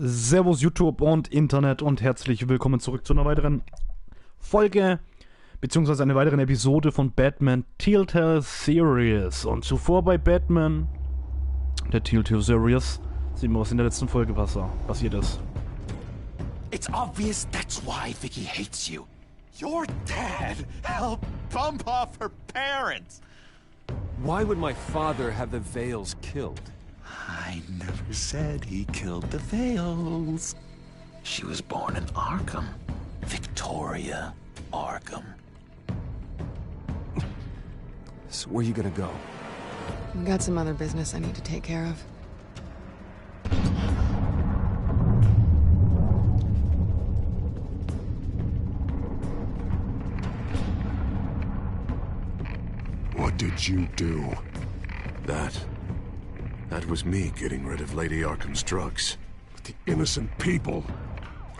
Servus YouTube und Internet und herzlich willkommen zurück zu einer weiteren Folge beziehungsweise einer weiteren Episode von Batman Telltale Series. Und zuvor bei Batman, der Telltale Series, sehen wir, was in der letzten Folge passiert ist. It's obvious that's why Vicky hates you. Your dad helped bump off her parents. Why would my father have the Vales killed? I never said he killed the Vales. She was born in Arkham. Victoria Arkham. So where you gonna go? I've got some other business I need to take care of. What did you do? That was me getting rid of Lady Arkham's drugs. But the innocent people.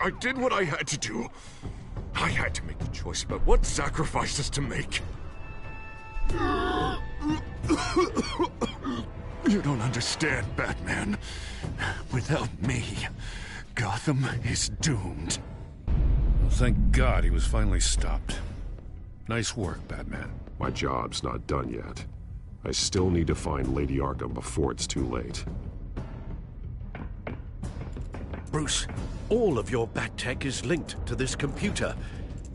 I did what I had to do. I had to make the choice about what sacrifices to make. You don't understand, Batman. Without me, Gotham is doomed. Well, thank God he was finally stopped. Nice work, Batman. My job's not done yet. I still need to find Lady Arkham before it's too late. Bruce, all of your bat tech is linked to this computer.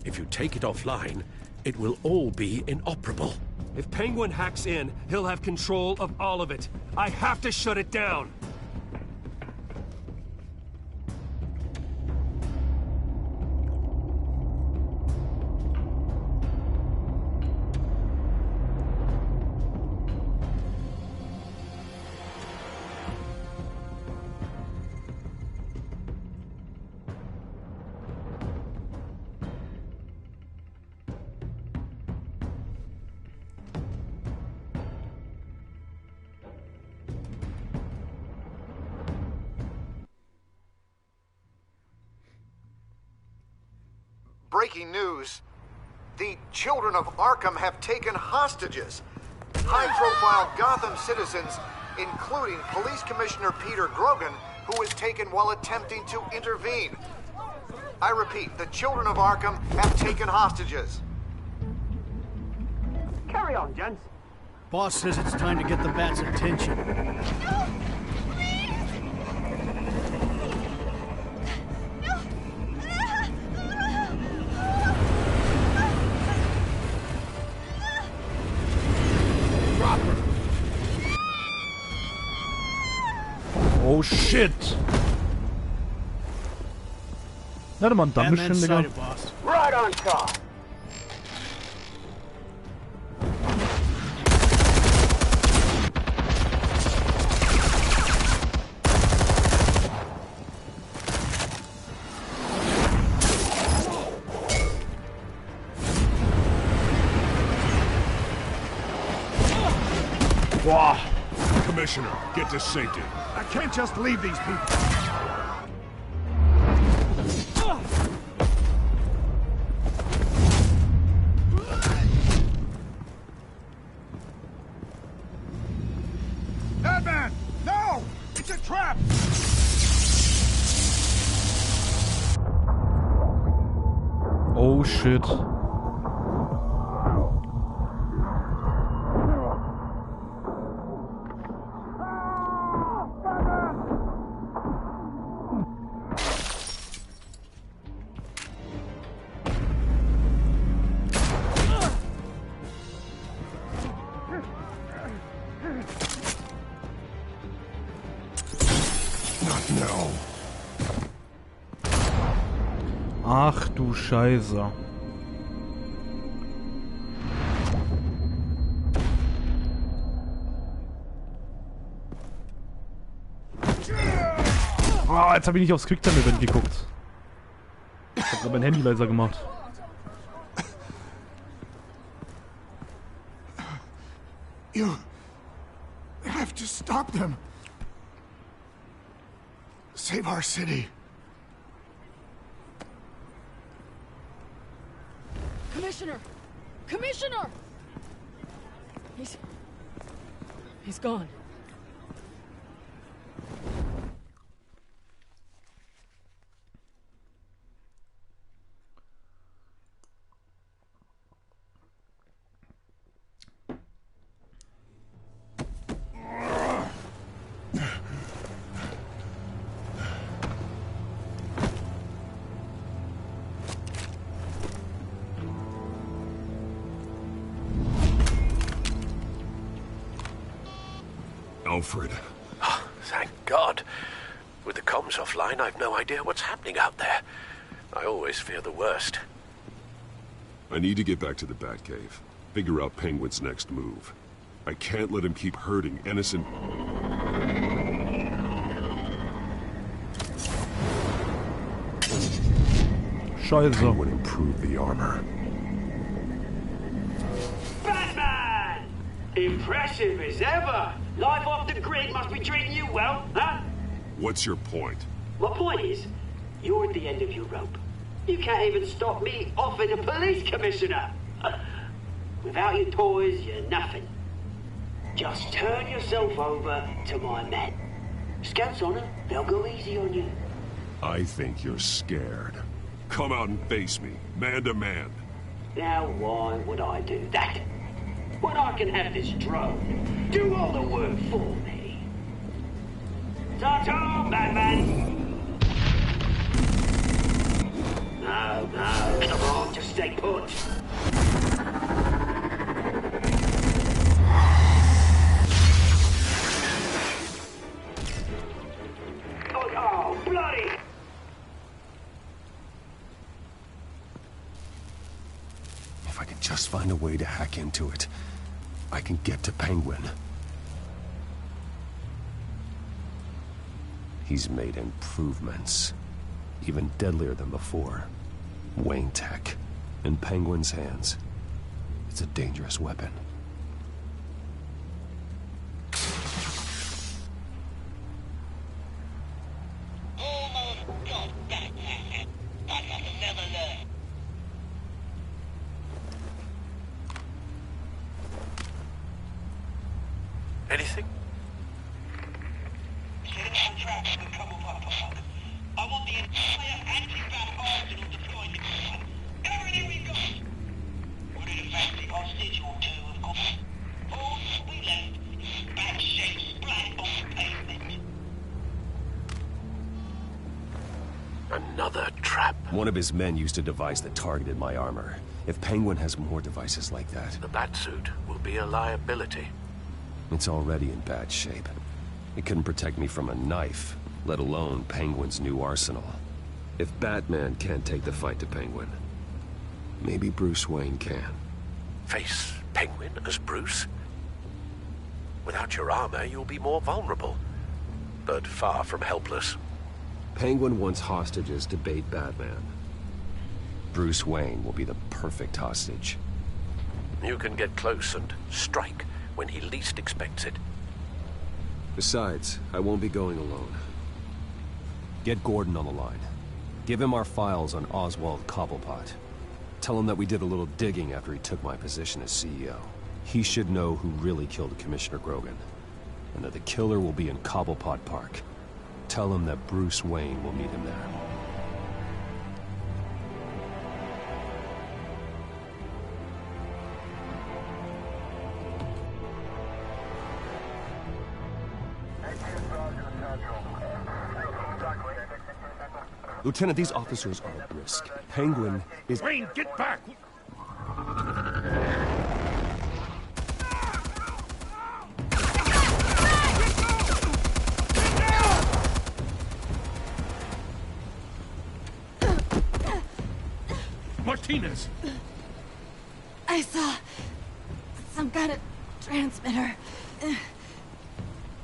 If you take it offline, it will all be inoperable. If Penguin hacks in, he'll have control of all of it. I have to shut it down. Breaking news. The children of Arkham have taken hostages. High-profile Gotham citizens, including Police Commissioner Peter Grogan, who was taken while attempting to intervene. I repeat, the children of Arkham have taken hostages. Carry on, gents. Boss says it's time to get the Bat's attention. No! Oh shit! Warte mal, dann bestimmt, Digga. Right on top. Boah! Commissioner, get to safety. I can't just leave these people. Batman! No! It's a trap! Oh shit. No. Ach du Scheiße. Ah, jetzt habe ich nicht aufs Quicktime-Event geguckt. Ich habe gerade mein Handy leiser gemacht. You have to stop them. Save our city. Commissioner! Commissioner! He's gone. Alfred. Oh, thank God. With the comms offline, I've no idea what's happening out there. I always fear the worst. I need to get back to the Batcave. Figure out Penguin's next move. I can't let him keep hurting innocent... Scheiße. Penguin improve the armor. Batman! Impressive as ever. Life off the grid must be treating you well, huh? What's your point? My point is, you're at the end of your rope. You can't even stop me offing a police commissioner. Without your toys, you're nothing. Just turn yourself over to my men. Scouts on her, they'll go easy on you. I think you're scared. Come out and face me, man to man. Now why would I do that? When I can have this drone do all the work for me. Ta-ta, Batman! No, come on, just stay put. Oh, bloody! If I can just find a way to hack into it, I can get to Penguin. He's made improvements, even deadlier than before. Wayne Tech, in Penguin's hands. It's a dangerous weapon. Anything? I want the entire anti-bat arsenal deployed. Everything we got. Put in a fancy hostage or two, of course. All we left is bad shape splat on the pavement. Another trap. One of his men used a device that targeted my armor. If Penguin has more devices like that... The Batsuit will be a liability. It's already in bad shape. It couldn't protect me from a knife, let alone Penguin's new arsenal. If Batman can't take the fight to Penguin, maybe Bruce Wayne can. Face Penguin as Bruce? Without your armor, you'll be more vulnerable, but far from helpless. Penguin wants hostages to bait Batman. Bruce Wayne will be the perfect hostage. You can get close and strike when he least expects it. Besides, I won't be going alone. Get Gordon on the line. Give him our files on Oswald Cobblepot. Tell him that we did a little digging after he took my position as CEO. He should know who really killed Commissioner Grogan, and that the killer will be in Cobblepot Park. Tell him that Bruce Wayne will meet him there. Lieutenant, these officers are at risk. Penguin is... Wayne, get back! Martinez! I saw some kind of transmitter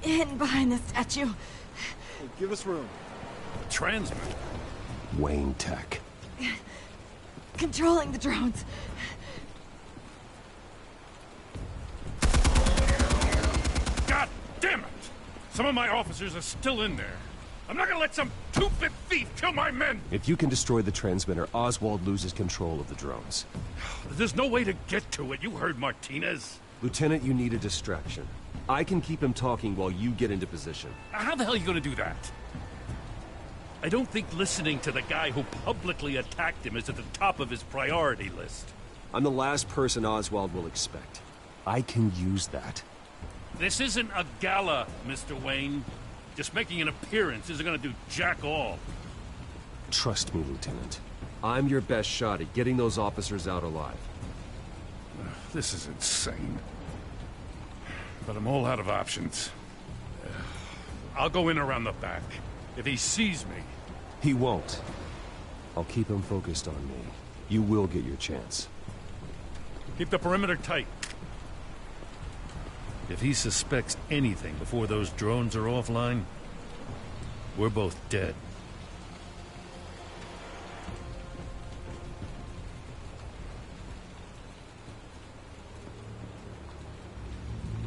hidden behind the statue. Hey, give us room. Transmitter? Wayne Tech. Controlling the drones. God damn it! Some of my officers are still in there. I'm not gonna let some two-bit thief kill my men! If you can destroy the transmitter, Oswald loses control of the drones. There's no way to get to it. You heard Martinez. Lieutenant, you need a distraction. I can keep him talking while you get into position. How the hell are you gonna do that? I don't think listening to the guy who publicly attacked him is at the top of his priority list. I'm the last person Oswald will expect. I can use that. This isn't a gala, Mr. Wayne. Just making an appearance isn't gonna do jack all. Trust me, Lieutenant. I'm your best shot at getting those officers out alive. This is insane. But I'm all out of options. I'll go in around the back. If he sees me... He won't. I'll keep him focused on me. You will get your chance. Keep the perimeter tight. If he suspects anything before those drones are offline, we're both dead.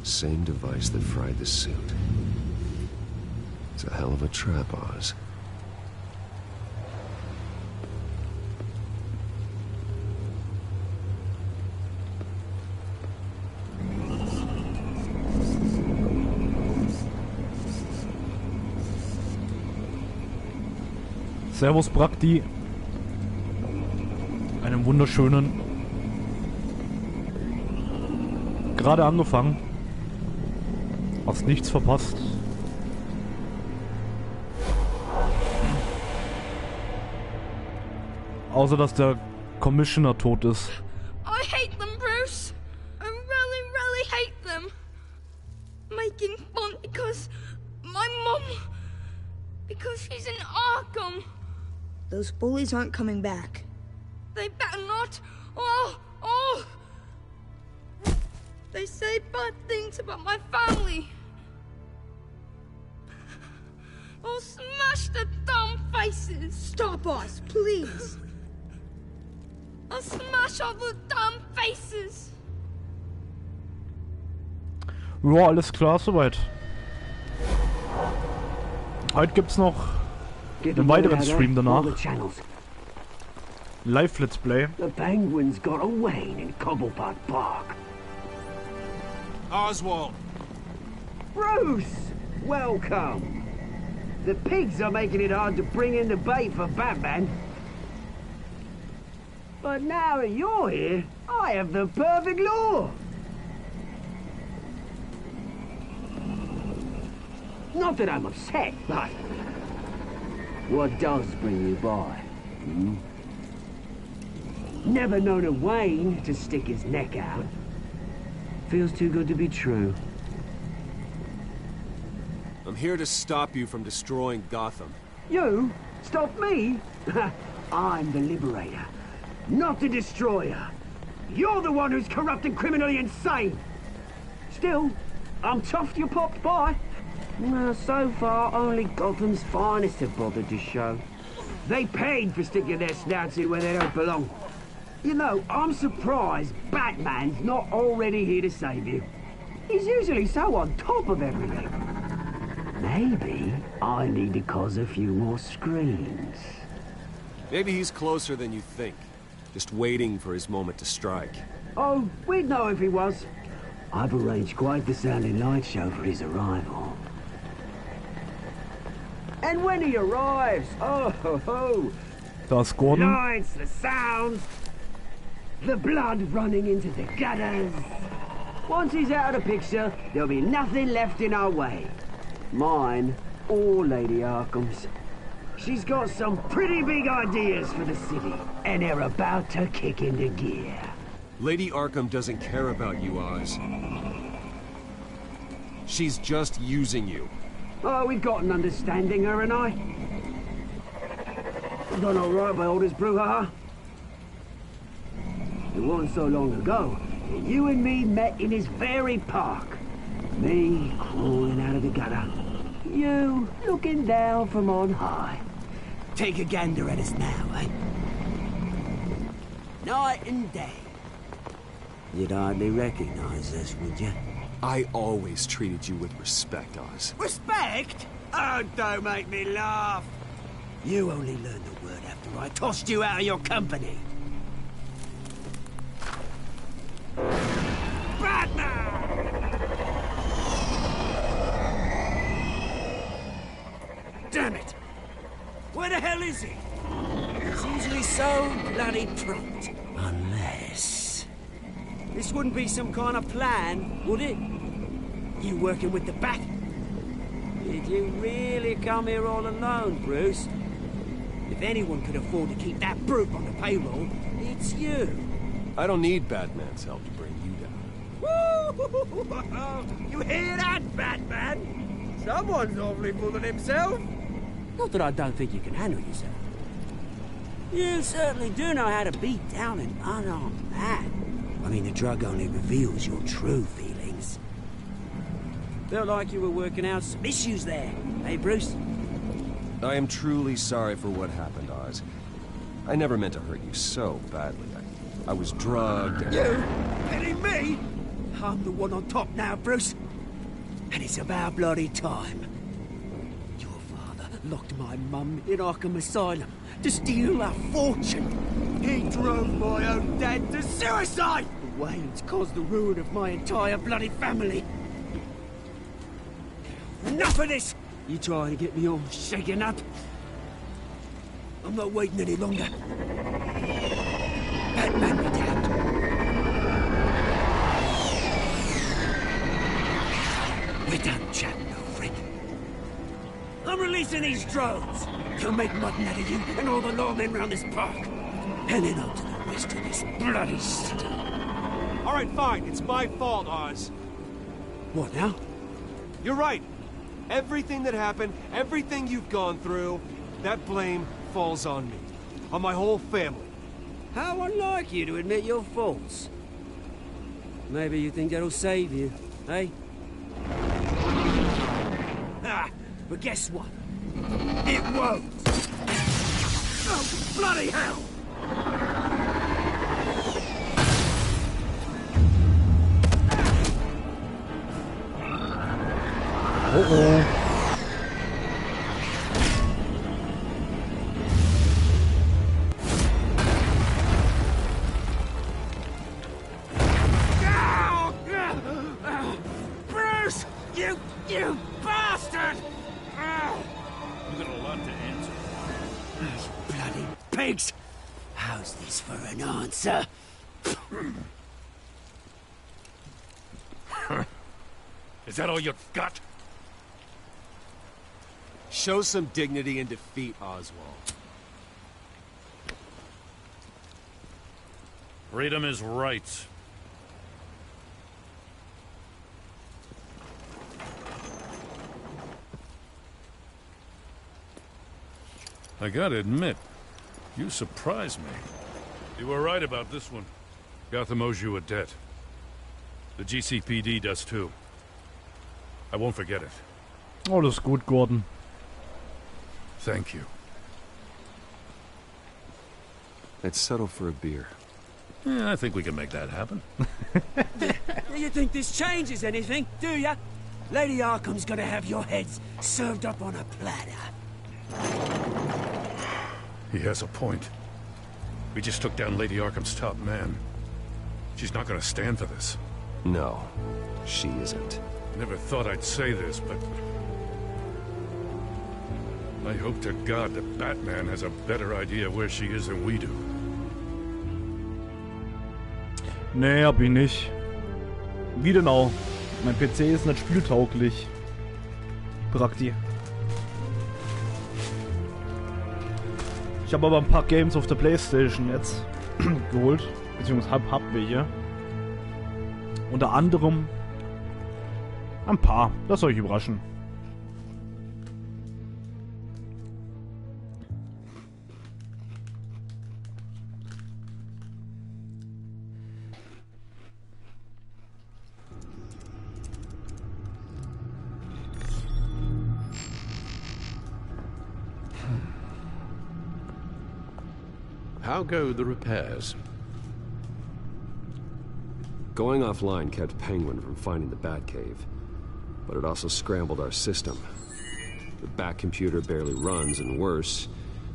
Same device that fried the suit. It's a hell of a trap, Oz. Servus Prakti. Einen wunderschönen. Gerade angefangen. Hast nichts verpasst. Außer dass der Commissioner tot ist. I hate them, Bruce. I really, really hate them. Making fun because my mum... Because she's in Arkham. Those bullies aren't coming back. They better not. Oh! They say bad things about my family. I'll smash the dumb faces. Stop us, please. I'll smash all the dumb faces. Ja, alles klar soweit. Heute gibt's noch einen weiteren Stream danach. Live Let's Play. The penguins got away in Cobblepot Park. Oswald. Bruce, welcome. The pigs are making it hard to bring in the bait for Batman. But now that you're here, I have the perfect lure. Not that I'm upset, but what does bring you by? Hmm? Never known a Wayne to stick his neck out. Feels too good to be true. I'm here to stop you from destroying Gotham. You? Stop me? I'm the liberator, not the destroyer. You're the one who's corrupt and criminally insane. Still, I'm tough you popped by. Well, so far, only Gotham's finest have bothered to show. They paid for sticking their snouts in where they don't belong. You know, I'm surprised Batman's not already here to save you. He's usually so on top of everything. Maybe I need to cause a few more screams. Maybe he's closer than you think. Just waiting for his moment to strike. Oh, we'd know if he was. I've arranged quite the sounding light show for his arrival. And when he arrives, oh ho ho! Da ist Gordon. Lights, the sounds, the blood running into the gutters. Once he's out of the picture, there'll be nothing left in our way. Mine or Lady Arkham's. She's got some pretty big ideas for the city, and they're about to kick into gear. Lady Arkham doesn't care about you, Oz. She's just using you. Oh, we've got an understanding, her and I. We've done all right by all this brouhaha. It wasn't so long ago that you and me met in this very park. Me crawling out of the gutter. You looking down from on high. Take a gander at us now, eh? Night and day. You'd hardly recognize us, would you? I always treated you with respect, Oz. Respect? Oh, don't make me laugh. You only learned the word after I tossed you out of your company. Damn it! Where the hell is he? He's usually so bloody prompt. Unless... This wouldn't be some kind of plan, would it? You working with the Bat? Did you really come here all alone, Bruce? If anyone could afford to keep that brute on the payroll, it's you. I don't need Batman's help to bring you down. Woo! You hear that, Batman? Someone's awfully full of himself. Not that I don't think you can handle yourself. You certainly do know how to beat down an unarmed man. I mean, the drug only reveals your true feelings. Felt like you were working out some issues there, eh, Bruce? I am truly sorry for what happened, Oz. I never meant to hurt you so badly. I was drugged and... You? Hitting me? I'm the one on top now, Bruce. And it's about bloody time. Your father locked my mum in Arkham Asylum to steal a fortune. He drove my own dad to suicide! The way it's caused the ruin of my entire bloody family. Enough of this! You trying to get me all shaken up? I'm not waiting any longer. Batman me down. We're done chatting, old friend. I'm releasing these drones. They'll make mutton out of you and all the lawmen round this park. And then on to the rest of this bloody city. All right, fine. It's my fault, Oz. What now? You're right. Everything that happened, everything you've gone through, that blame falls on me. On my whole family. How unlike you to admit your faults. Maybe you think that'll save you, eh? Ah, but guess what? It won't! Oh, bloody hell! Uh-oh. Bruce! You bastard! You got a lot to answer. Bloody pigs! How's this for an answer? Is that all you've got? Show some dignity in defeat, Oswald. Freedom is rights. I gotta admit, you surprised me. You were right about this one. Gotham owes you a debt. The GCPD does too. I won't forget it. Alles gut, Gordon. Thank you. Let's settle for a beer. Yeah, I think we can make that happen. You think this changes anything, do ya? Lady Arkham's gonna have your heads served up on a platter. He has a point. We just took down Lady Arkham's top man. She's not gonna stand for this. No, she isn't. Never thought I'd say this, but... I hope to God that Batman has a better idea where she is than we do. Nee, hab ich nicht. Wie denn auch? Mein PC ist nicht spieltauglich. Prakti. Ich habe aber ein paar Games auf der PlayStation jetzt geholt. Beziehungsweise hab welche. Unter anderem ein paar. Lasst euch überraschen. How go the repairs? Going offline kept Penguin from finding the Batcave, but it also scrambled our system. The Bat computer barely runs, and worse,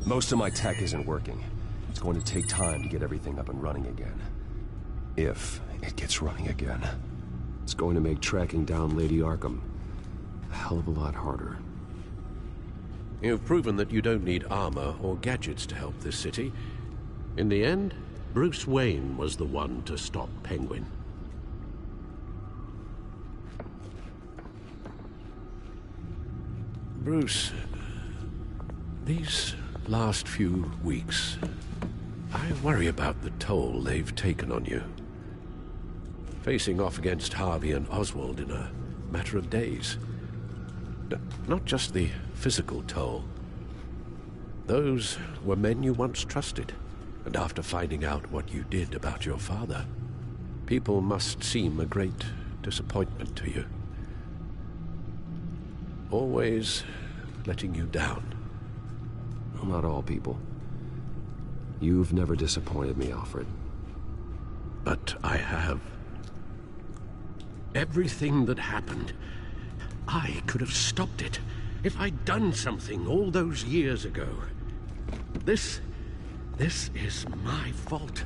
most of my tech isn't working. It's going to take time to get everything up and running again. If it gets running again. It's going to make tracking down Lady Arkham a hell of a lot harder. You've proven that you don't need armor or gadgets to help this city. In the end, Bruce Wayne was the one to stop Penguin. Bruce, these last few weeks, I worry about the toll they've taken on you. Facing off against Harvey and Oswald in a matter of days. Not just the physical toll. Those were men you once trusted, and after finding out what you did about your father, people must seem a great disappointment to you. Always letting you down. Well, not all people. You've never disappointed me, Alfred. But I have. Everything that happened, I could have stopped it if I'd done something all those years ago. This is my fault.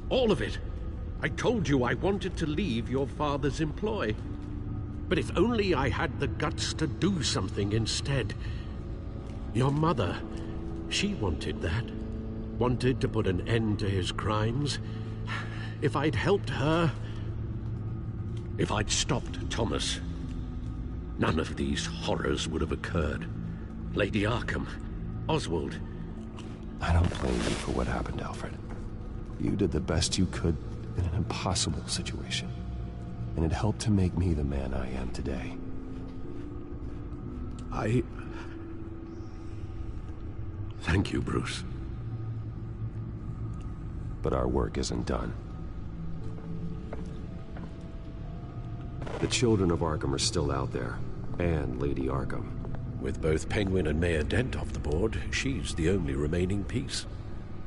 All of it. I told you I wanted to leave your father's employ. But if only I had the guts to do something instead. Your mother, she wanted that. Wanted to put an end to his crimes. If I'd helped her, if I'd stopped Thomas, none of these horrors would have occurred. Lady Arkham, Oswald. I don't blame you for what happened, Alfred. You did the best you could in an impossible situation. And it helped to make me the man I am today. Thank you, Bruce. But our work isn't done. The children of Arkham are still out there, and Lady Arkham. With both Penguin and Mayor Dent off the board, she's the only remaining piece.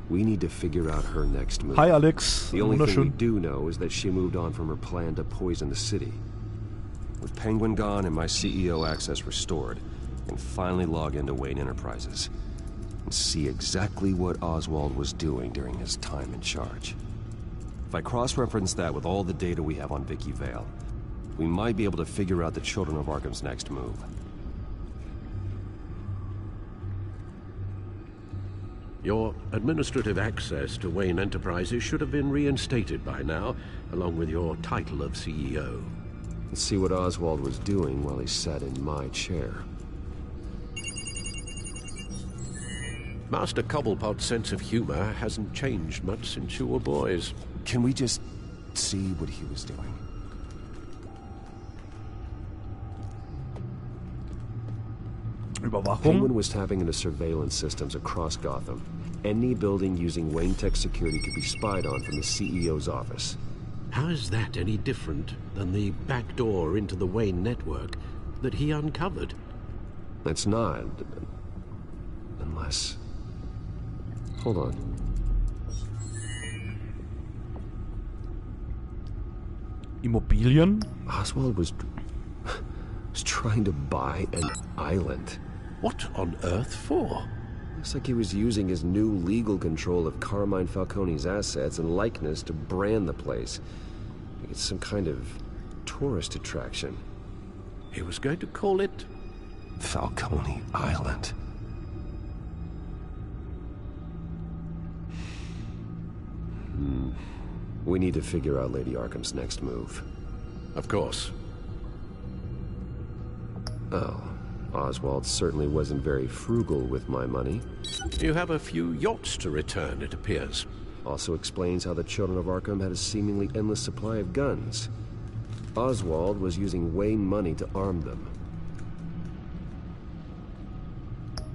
We need to figure out her next move. Hi, Alex. The only thing we do know is that she moved on from her plan to poison the city. With Penguin gone and my CEO access restored, I can finally log into Wayne Enterprises and see exactly what Oswald was doing during his time in charge. If I cross-reference that with all the data we have on Vicky Vale, we might be able to figure out the Children of Arkham's next move. Your administrative access to Wayne Enterprises should have been reinstated by now, along with your title of CEO. Let's see what Oswald was doing while he sat in my chair. Master Cobblepot's sense of humor hasn't changed much since you were boys. Can we just see what he was doing? Penguin was tapping into surveillance systems across Gotham. Any building using Wayne Tech security could be spied on from the CEO's office. How is that any different than the back door into the Wayne network that he uncovered? It's not. Unless... Hold on. Immobilien? Oswald was trying to buy an island. What on earth for? Looks like he was using his new legal control of Carmine Falcone's assets and likeness to brand the place. Like it's some kind of tourist attraction. He was going to call it... Falcone Island. We need to figure out Lady Arkham's next move. Of course. Oh, Oswald certainly wasn't very frugal with my money. You have a few yachts to return, it appears. Also explains how the Children of Arkham had a seemingly endless supply of guns. Oswald was using Wayne money to arm them.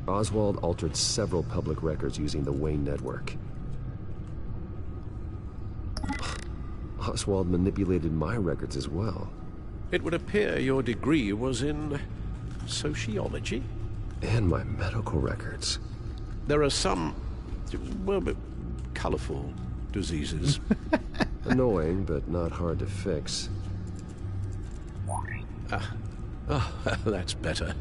Oswald altered several public records using the Wayne network. Oswald manipulated my records as well. It would appear your degree was in... sociology? And my medical records. There are some... well, colorful diseases. Annoying, but not hard to fix. Oh, that's better.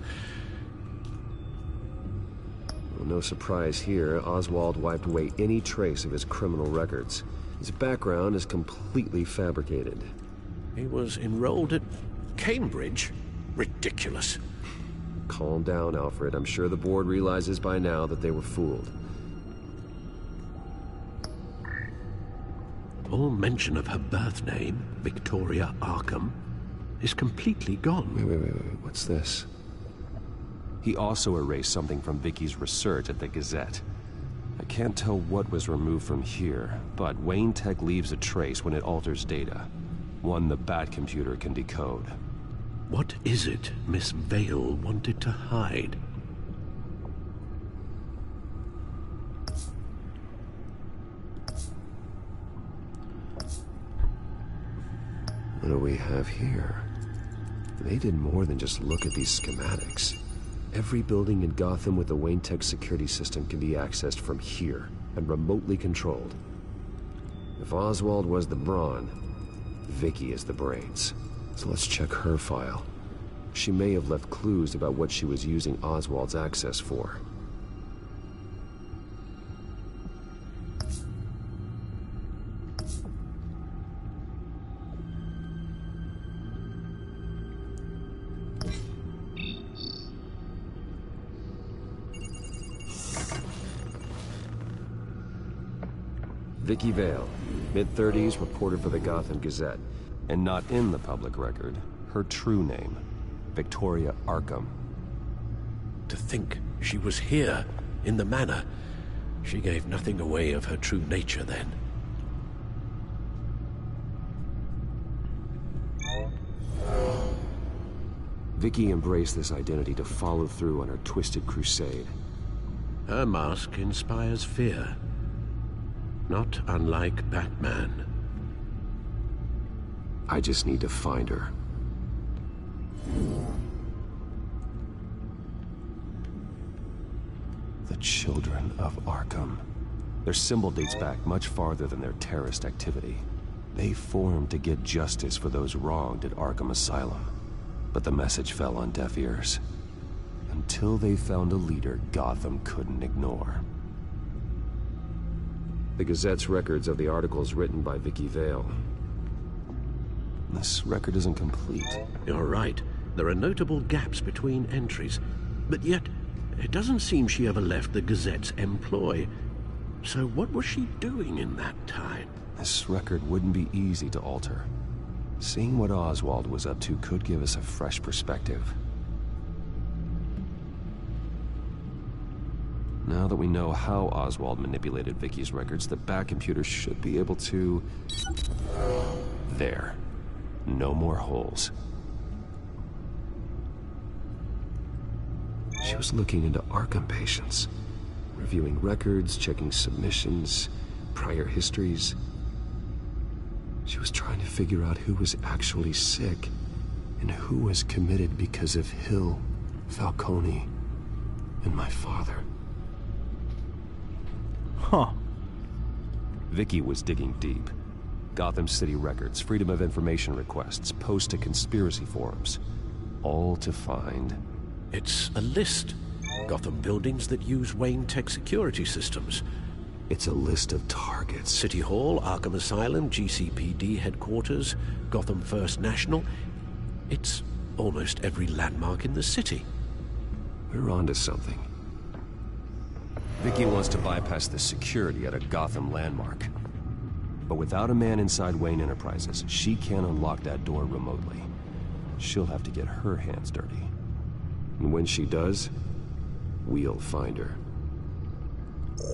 Well, no surprise here, Oswald wiped away any trace of his criminal records. His background is completely fabricated. He was enrolled at Cambridge? Ridiculous. Calm down, Alfred. I'm sure the board realizes by now that they were fooled. All mention of her birth name, Victoria Arkham, is completely gone. Wait. What's this? He also erased something from Vicky's research at the Gazette. I can't tell what was removed from here, but Wayne Tech leaves a trace when it alters data. One the Bat computer can decode. What is it Miss Vale wanted to hide? What do we have here? They did more than just look at these schematics. Every building in Gotham with the Wayne Tech security system can be accessed from here and remotely controlled. If Oswald was the brawn, Vicky is the brains. So let's check her file. She may have left clues about what she was using Oswald's access for. Vicky Vale, mid-30s, reporter for the Gotham Gazette. And not in the public record, her true name, Victoria Arkham. To think she was here, in the manor. She gave nothing away of her true nature then. Vicky embraced this identity to follow through on her twisted crusade. Her mask inspires fear. Not unlike Batman. I just need to find her. The Children of Arkham. Their symbol dates back much farther than their terrorist activity. They formed to get justice for those wronged at Arkham Asylum. But the message fell on deaf ears. Until they found a leader Gotham couldn't ignore. The Gazette's records of the articles written by Vicky Vale. This record isn't complete. You're right. There are notable gaps between entries. But yet, it doesn't seem she ever left the Gazette's employ. So what was she doing in that time? This record wouldn't be easy to alter. Seeing what Oswald was up to could give us a fresh perspective. Now that we know how Oswald manipulated Vicky's records, the back computer should be able to... There. No more holes. She was looking into Arkham patients, reviewing records, checking submissions, prior histories. She was trying to figure out who was actually sick and who was committed because of Hill, Falcone, and my father. Huh. Vicky was digging deep. Gotham City records, Freedom of Information requests, posts to conspiracy forums. All to find... It's a list. Gotham buildings that use Wayne Tech security systems. It's a list of targets. City Hall, Arkham Asylum, GCPD headquarters, Gotham First National. It's almost every landmark in the city. We're onto something. Vicky wants to bypass the security at a Gotham landmark. But without a man inside Wayne Enterprises, she can't unlock that door remotely. She'll have to get her hands dirty. And when she does, we'll find her.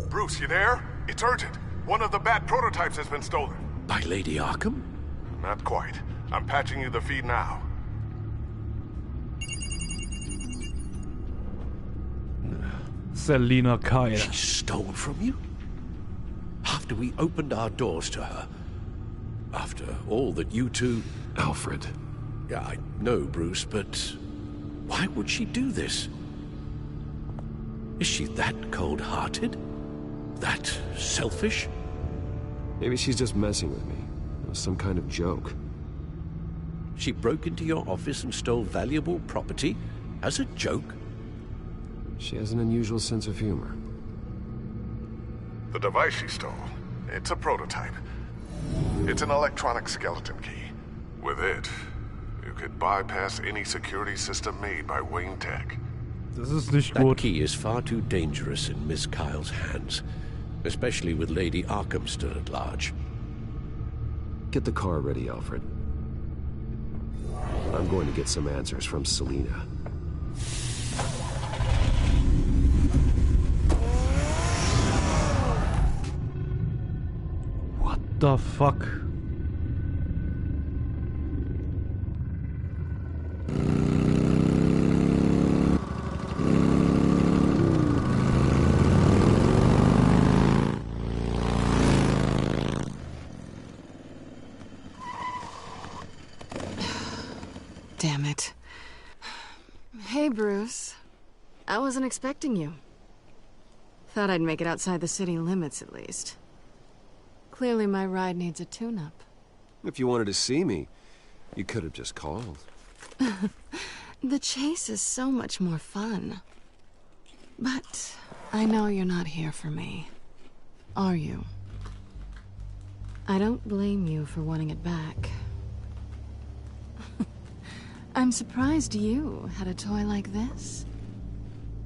Bruce, you there? It's urgent. One of the Bat prototypes has been stolen. By Lady Arkham? Not quite. I'm patching you the feed now. Selina Kyle. She stole from you? After we opened our doors to her? After all that you two... Alfred. Yeah, I know, Bruce, but... why would she do this? Is she that cold-hearted? That selfish? Maybe she's just messing with me. It was some kind of joke. She broke into your office and stole valuable property as a joke? She has an unusual sense of humor. The device she stole, it's a prototype. It's an electronic skeleton key. With it, you could bypass any security system made by Wayne Tech. Das ist nicht That gut. key is far too dangerous in Miss Kyle's hands, especially with Lady Arkham still at large. Get the car ready, Alfred. I'm going to get some answers from Selina. What the fuck? wasn't expecting you. Thought I'd make it outside the city limits, at least. Clearly my ride needs a tune-up. If you wanted to see me, you could have just called. The chase is so much more fun. But I know you're not here for me. Are you? I don't blame you for wanting it back. I'm surprised you had a toy like this.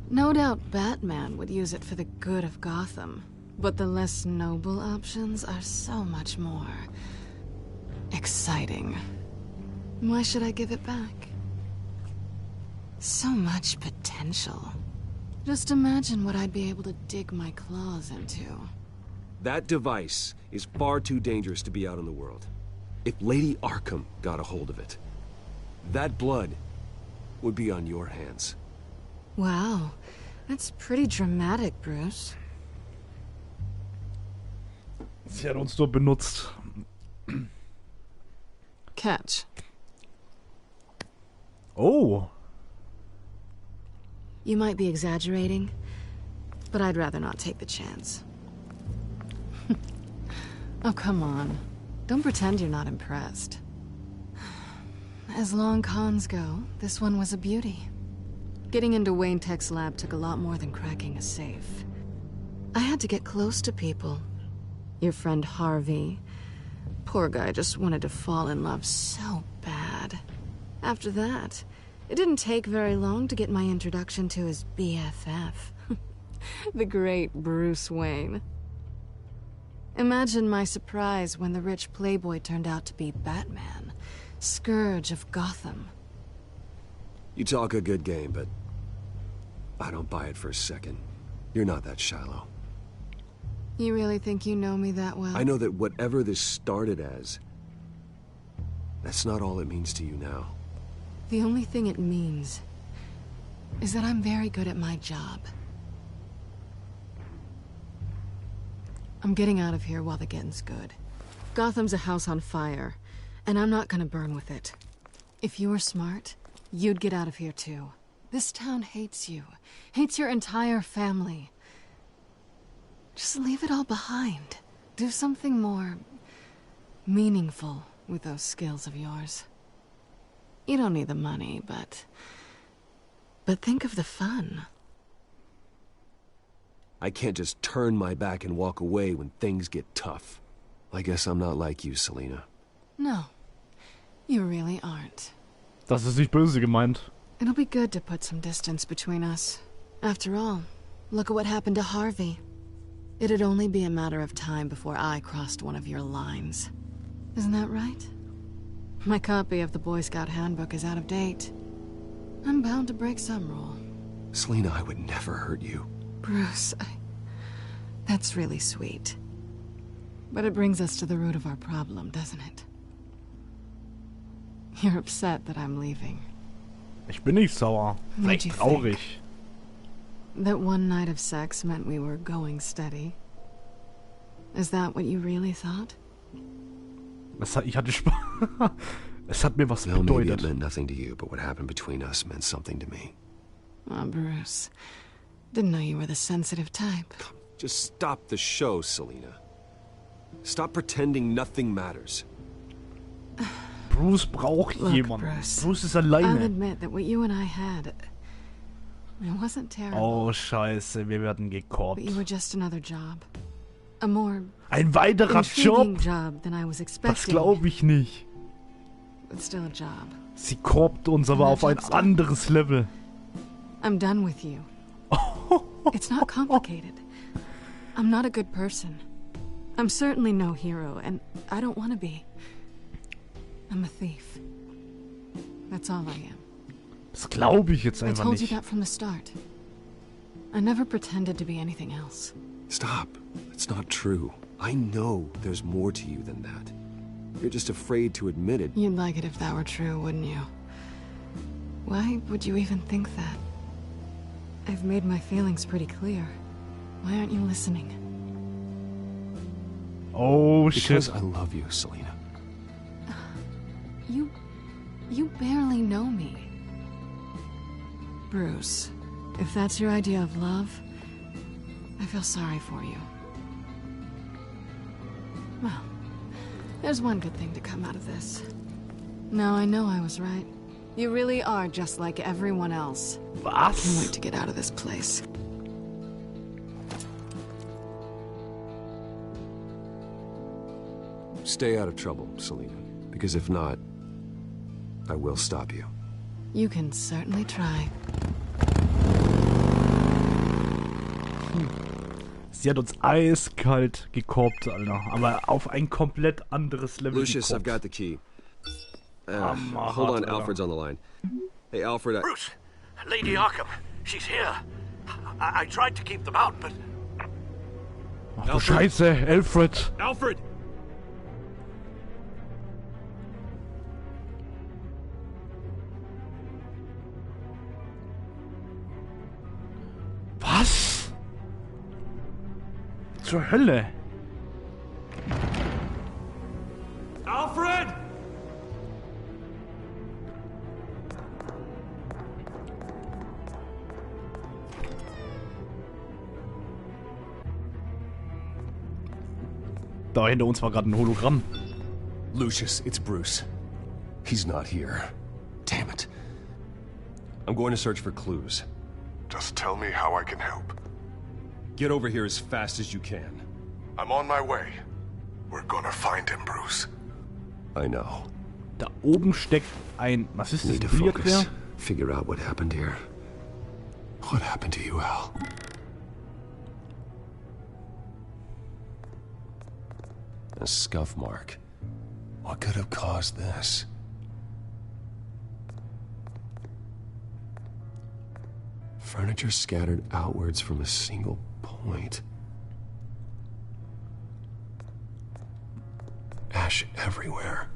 No doubt Batman would use it for the good of Gotham, but the less noble options are so much more exciting. Why should I give it back? So much potential. Just imagine what I'd be able to dig my claws into. That device is far too dangerous to be out in the world. If Lady Arkham got a hold of it, that blood would be on your hands. Wow, that's pretty dramatic, Bruce. Sie hat uns nur benutzt. Catch. Oh. You might be exaggerating, but I'd rather not take the chance. Oh, come on. Don't pretend you're not impressed. As long cons go, this one was a beauty. Getting into Wayne Tech's lab took a lot more than cracking a safe. I had to get close to people. Your friend Harvey. Poor guy just wanted to fall in love so bad. After that, it didn't take very long to get my introduction to his BFF. The great Bruce Wayne. Imagine my surprise when the rich playboy turned out to be Batman, Scourge of Gotham. You talk a good game, but I don't buy it for a second. You're not that shallow. You really think you know me that well? I know that whatever this started as, that's not all it means to you now. The only thing it means is that I'm very good at my job. I'm getting out of here while the getting's good. Gotham's a house on fire, and I'm not gonna burn with it. If you were smart, you'd get out of here too. This town hates you, hates your entire family. Just leave it all behind. Do something more meaningful with those skills of yours. You don't need the money, but think of the fun. I can't just turn my back and walk away when things get tough. I guess I'm not like you, Selina. No, you really aren't. Das ist nicht böse gemeint. It'll be good to put some distance between us. After all, look at what happened to Harvey. It'd only be a matter of time before I crossed one of your lines. Isn't that right? My copy of the Boy Scout Handbook is out of date. I'm bound to break some rule. Selina, I would never hurt you. Bruce, that's really sweet. But it brings us to the root of our problem, doesn't it? You're upset that I'm leaving. Ich bin nicht sauer. Vielleicht traurig. That one night of sex meant we were going steady. Is that what you really thought? Ich hatte Spaß. Es hat mir was Maybe bedeutet. it meant nothing to you, but what happened between us meant something to me. Oh, Bruce. Didn't know you were the sensitive type. Just stop the show, Selina. Stop pretending nothing matters. Bruce braucht Look, jemanden. Bruce ist I'll alleine. admit that what you and I had, it wasn't terrible. Oh, scheiße, wir werden gekorbt. But you were just another job. A more Ein weiterer intriguing Job? job than I was expecting. Das glaube ich nicht. But still a job. Sie korbt uns aber auf ein anderes Level. I'm done with you. It's not complicated. I'm not a good person. I'm certainly no hero, and I don't want to be. I'm a thief. That's all I am. Das glaube ich jetzt I einfach told you nicht. that from the start. I never pretended to be anything else. Stop. It's not true. I know there's more to you than that. You're just afraid to admit it. You'd like it if that were true, wouldn't you? Why would you even think that? I've made my feelings pretty clear. Why aren't you listening? Oh, shit. Because I love you, Selina. You barely know me. Bruce, If that's your idea of love, I feel sorry for you. Well, there's one good thing to come out of this. Now I know I was right. You really are just like everyone else. Was? I can't wait to get out of this place. Stay out of trouble, Selena. Because if not, I will stop you. You can certainly try. Sie hat uns eiskalt gekorbt, Alter. Aber auf ein komplett anderes Level Lucius, I've got the key. Hold on, Alfred's on the line. Hey, Alfred, Bruce, Lady Arkham, she's here. I tried to keep them out, but... Ach du Scheiße, Alfred. Alfred! Was? Zur Hölle? Alfred! Da hinter uns war gerade ein Hologramm. Lucius, it's Bruce. He's not here. Damn it. I'm going to search for clues. Just tell me how I can help. Get over here as fast as you can. I'm on my way. We're gonna find him, Bruce. I know. Da oben steckt ein... Was ist das? Need to focus. Figure out what happened here. What happened to you, Al? A scuff mark. What could have caused this? Furniture scattered outwards from a single point. Ash everywhere.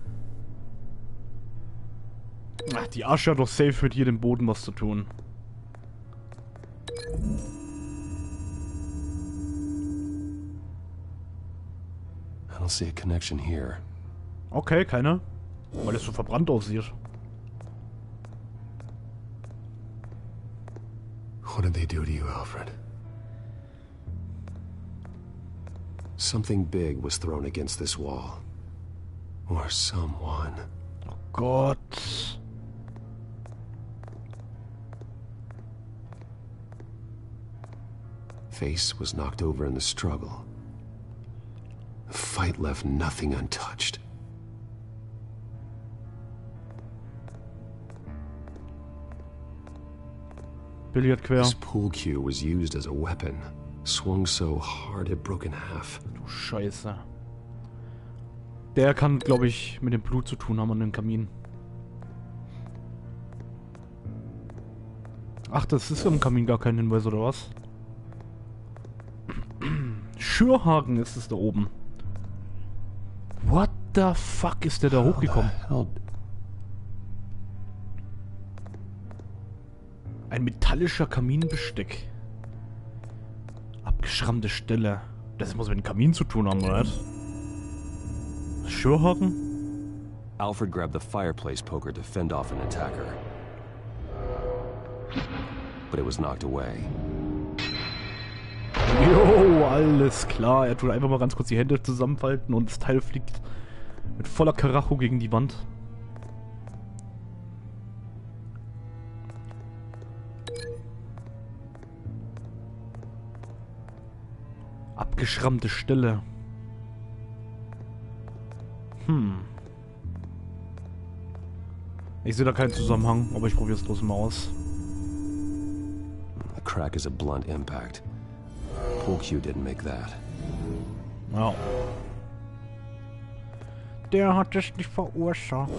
Ach, die Asche hat doch safe mit jedem Boden was zu tun. I don't see a connection here. Okay, keine. Weil es so verbrannt aussieht. What did they do to you, Alfred? Something big was thrown against this wall. Or someone. Oh Gott. Face was knocked over in the struggle. The fight left nothing untouched. Billard quer. This pool cue was used as a weapon. Swung so hard it broke in half. Du Scheiße. Der kann, glaube ich, mit dem Blut zu tun haben an dem Kamin. Ach, das ist im Kamin gar kein Hinweis, oder was? Schürhaken ist es da oben. What the fuck ist der da hochgekommen? Ein metallischer Kaminbesteck. Abgeschrammte Stelle. Das muss mit dem Kamin zu tun haben, oder? Schürhaken? Alfred grabbed the fireplace poker to fend off an attacker. But it was knocked away. Jo, alles klar. Er tut einfach mal ganz kurz die Hände zusammenfalten und das Teil fliegt mit voller Karacho gegen die Wand. Abgeschrammte Stelle. Ich sehe da keinen Zusammenhang, aber ich probiere es trotzdem mal aus. The crack is a blunt impact. Pool cue didn't make that. Ja. Der hat es nicht verursacht.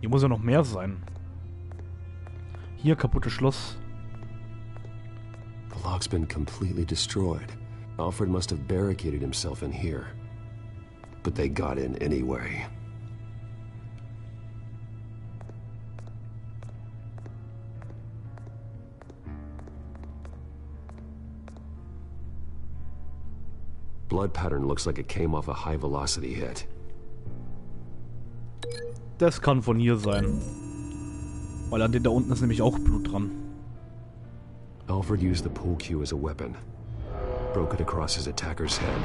Hier muss ja noch mehr sein. Hier kaputtes Schloss. The lock's been completely destroyed. Alfred must have barricaded himself in here. But they got in anyway. Blood pattern looks like it came off a high velocity hit. Das kann von hier sein. Weil an den da unten ist nämlich auch Blut dran. Alfred used the pool cue as a weapon. Broke it across his attacker's head.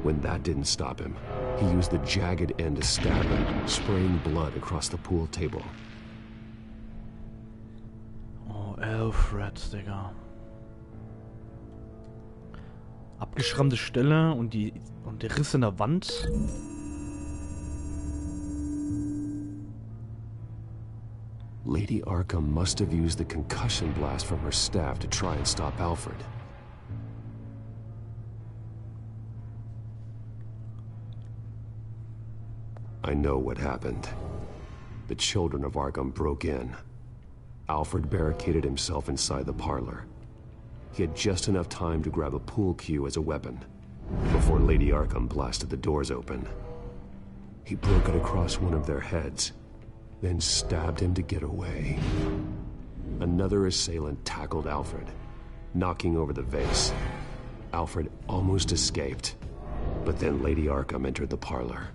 When that didn't stop him, he used the jagged end to stab him, spraying blood across the pool table. Oh, Alfred, Digga. Abgeschrammte Stelle und der Riss in der Wand. Lady Arkham must have used the concussion blast from her staff to try and stop Alfred. I know what happened. The children of Arkham broke in. Alfred barricaded himself inside the parlor. He had just enough time to grab a pool cue as a weapon before Lady Arkham blasted the doors open. He broke it across one of their heads, then stabbed him to get away. Another assailant tackled Alfred, knocking over the vase. Alfred almost escaped, but then Lady Arkham entered the parlor.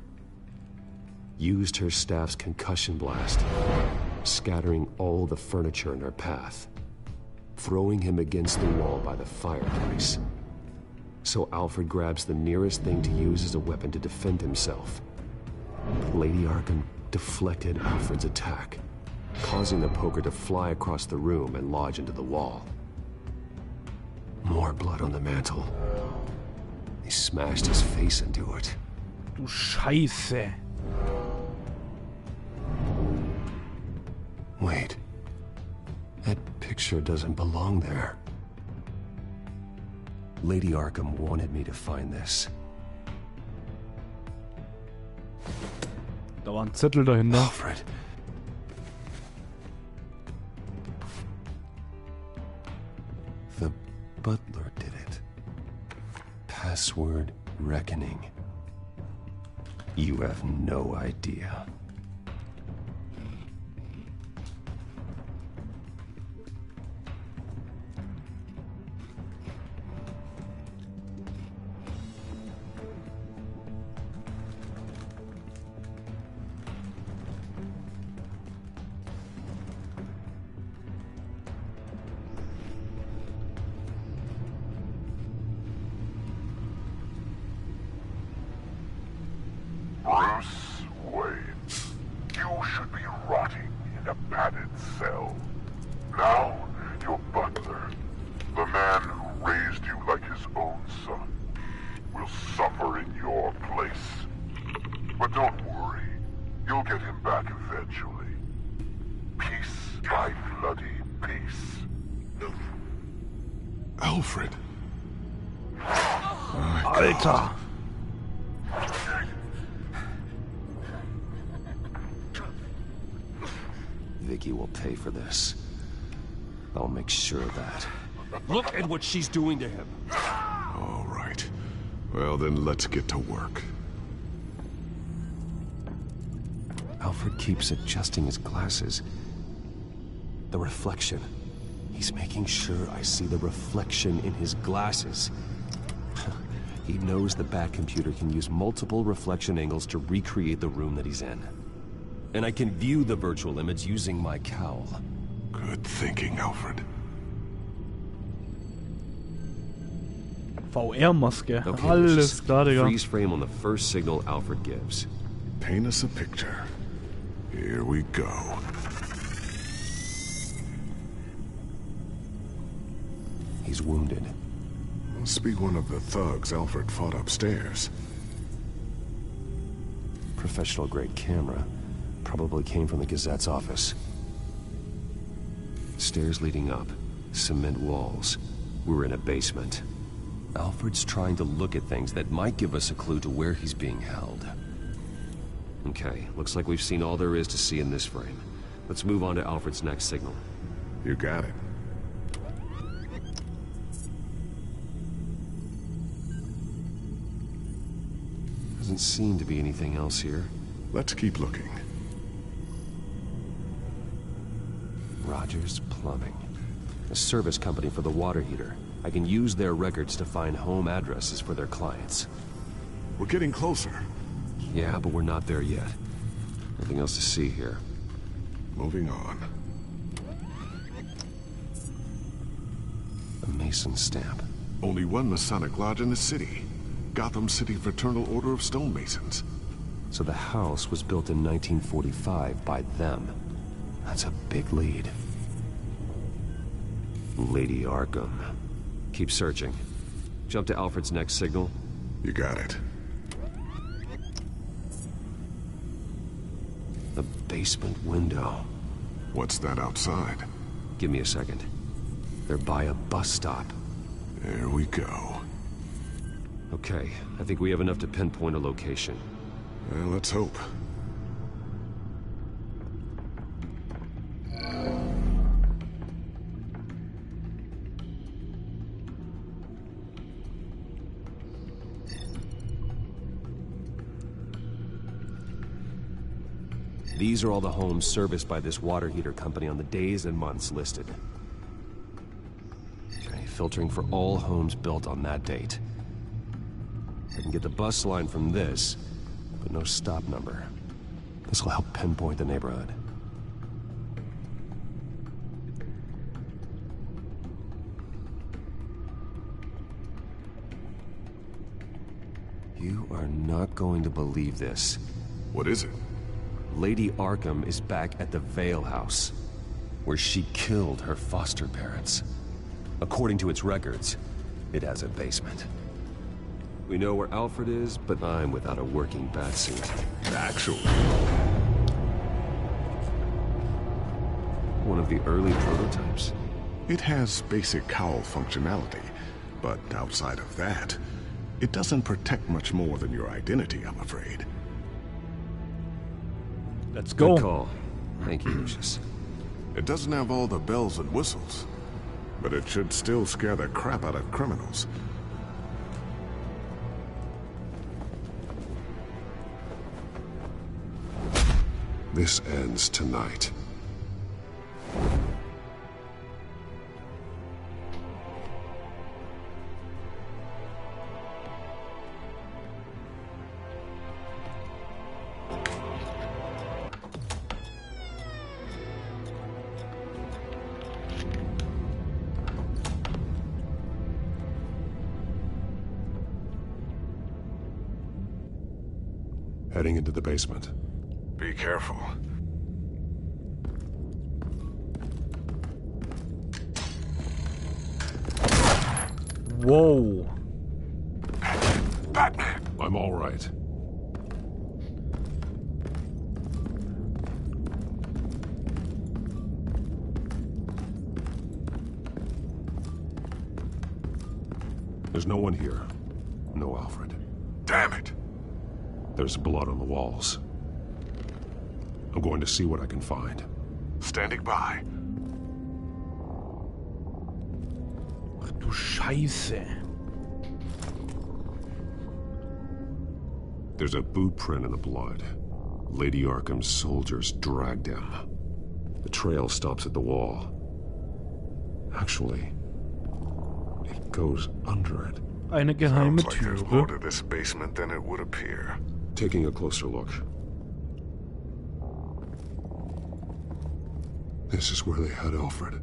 Used her staff's concussion blast, scattering all the furniture in her path, throwing him against the wall by the fireplace. So Alfred grabs the nearest thing to use as a weapon to defend himself. Lady Arkham deflected Alfred's attack, causing the poker to fly across the room and lodge into the wall. More blood on the mantle. They smashed his face into it. Du Scheiße. Wait. That picture doesn't belong there. Lady Arkham wanted me to find this. Da war ein Zettel dahinter. Alfred. The butler did it. Password reckoning. You have no idea. Bruce Wayne, you should be rotting in a padded cell. Now, your butler, the man who raised you like his own son, will suffer in your place. But don't worry, you'll get him back eventually. Piece by bloody piece. Alfred. Alter. Vicky will pay for this. I'll make sure of that. Look at what she's doing to him. All right. Well, then let's get to work. Alfred keeps adjusting his glasses. The reflection. He's making sure I see the reflection in his glasses. He knows the Bat-computer can use multiple reflection angles to recreate the room that he's in. And I can view the virtual image using my cowl. Good thinking, Alfred. VR-Maske. Okay, Alles klar, Digga. freeze frame on the first signal Alfred gives. Paint us a picture. Here we go. He's wounded. Must be one of the thugs Alfred fought upstairs. Professional-grade camera. Probably came from the Gazette's office. Stairs leading up. Cement walls. We're in a basement. Alfred's trying to look at things that might give us a clue to where he's being held. Okay, looks like we've seen all there is to see in this frame. Let's move on to Alfred's next signal. You got it. Doesn't seem to be anything else here. Let's keep looking. Rogers Plumbing. A service company for the water heater. I can use their records to find home addresses for their clients. We're getting closer. Yeah, but we're not there yet. Nothing else to see here. Moving on. A Mason stamp. Only one Masonic lodge in the city. Gotham City Fraternal Order of Stonemasons. So the house was built in 1945 by them. That's a big lead. Lady Arkham. Keep searching. Jump to Alfred's next signal. You got it. The basement window. What's that outside? Give me a second. They're by a bus stop. There we go. Okay, I think we have enough to pinpoint a location. Well, let's hope. These are all the homes serviced by this water heater company on the days and months listed. Okay, filtering for all homes built on that date. I can get the bus line from this, but no stop number. This will help pinpoint the neighborhood. You are not going to believe this. What is it? Lady Arkham is back at the Vale House, where she killed her foster parents. According to its records, it has a basement. We know where Alfred is, but I'm without a working batsuit. Actually. One of the early prototypes. It has basic cowl functionality, but outside of that, it doesn't protect much more than your identity, I'm afraid. Let's go. Good call. Thank you, Lucius. It doesn't have all the bells and whistles, but it should still scare the crap out of criminals. This ends tonight. Heading into the basement. Be careful. Whoa. Batman! I'm all right. There's no one here. No Alfred. Damn it! There's blood on the walls. I'm going to see what I can find. Standing by. Ach du Scheiße. There's a boot print in the blood. Lady Arkham's soldiers dragged him. The trail stops at the wall. Actually, it goes under it. Eine geheime Sounds like there's more to Türe. this basement than it would appear. Taking a closer look. This is where they had Alfred.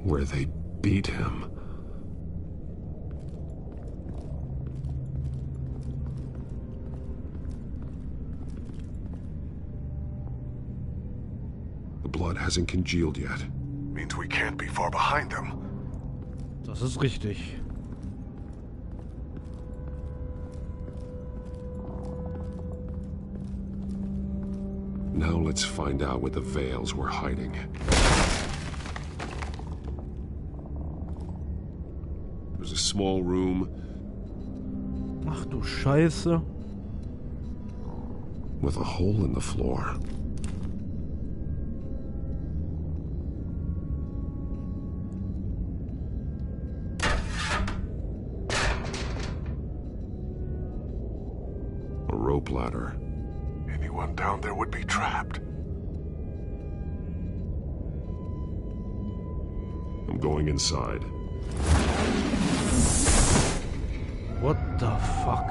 Where they beat him. The blood hasn't congealed yet. Means we can't be far behind them. Das ist richtig. Now let's find out what the Veils were hiding. There's a small room Ach du Scheiße. with a hole in the floor. A rope ladder. Anyone down there would be trapped. I'm going inside. What the fuck?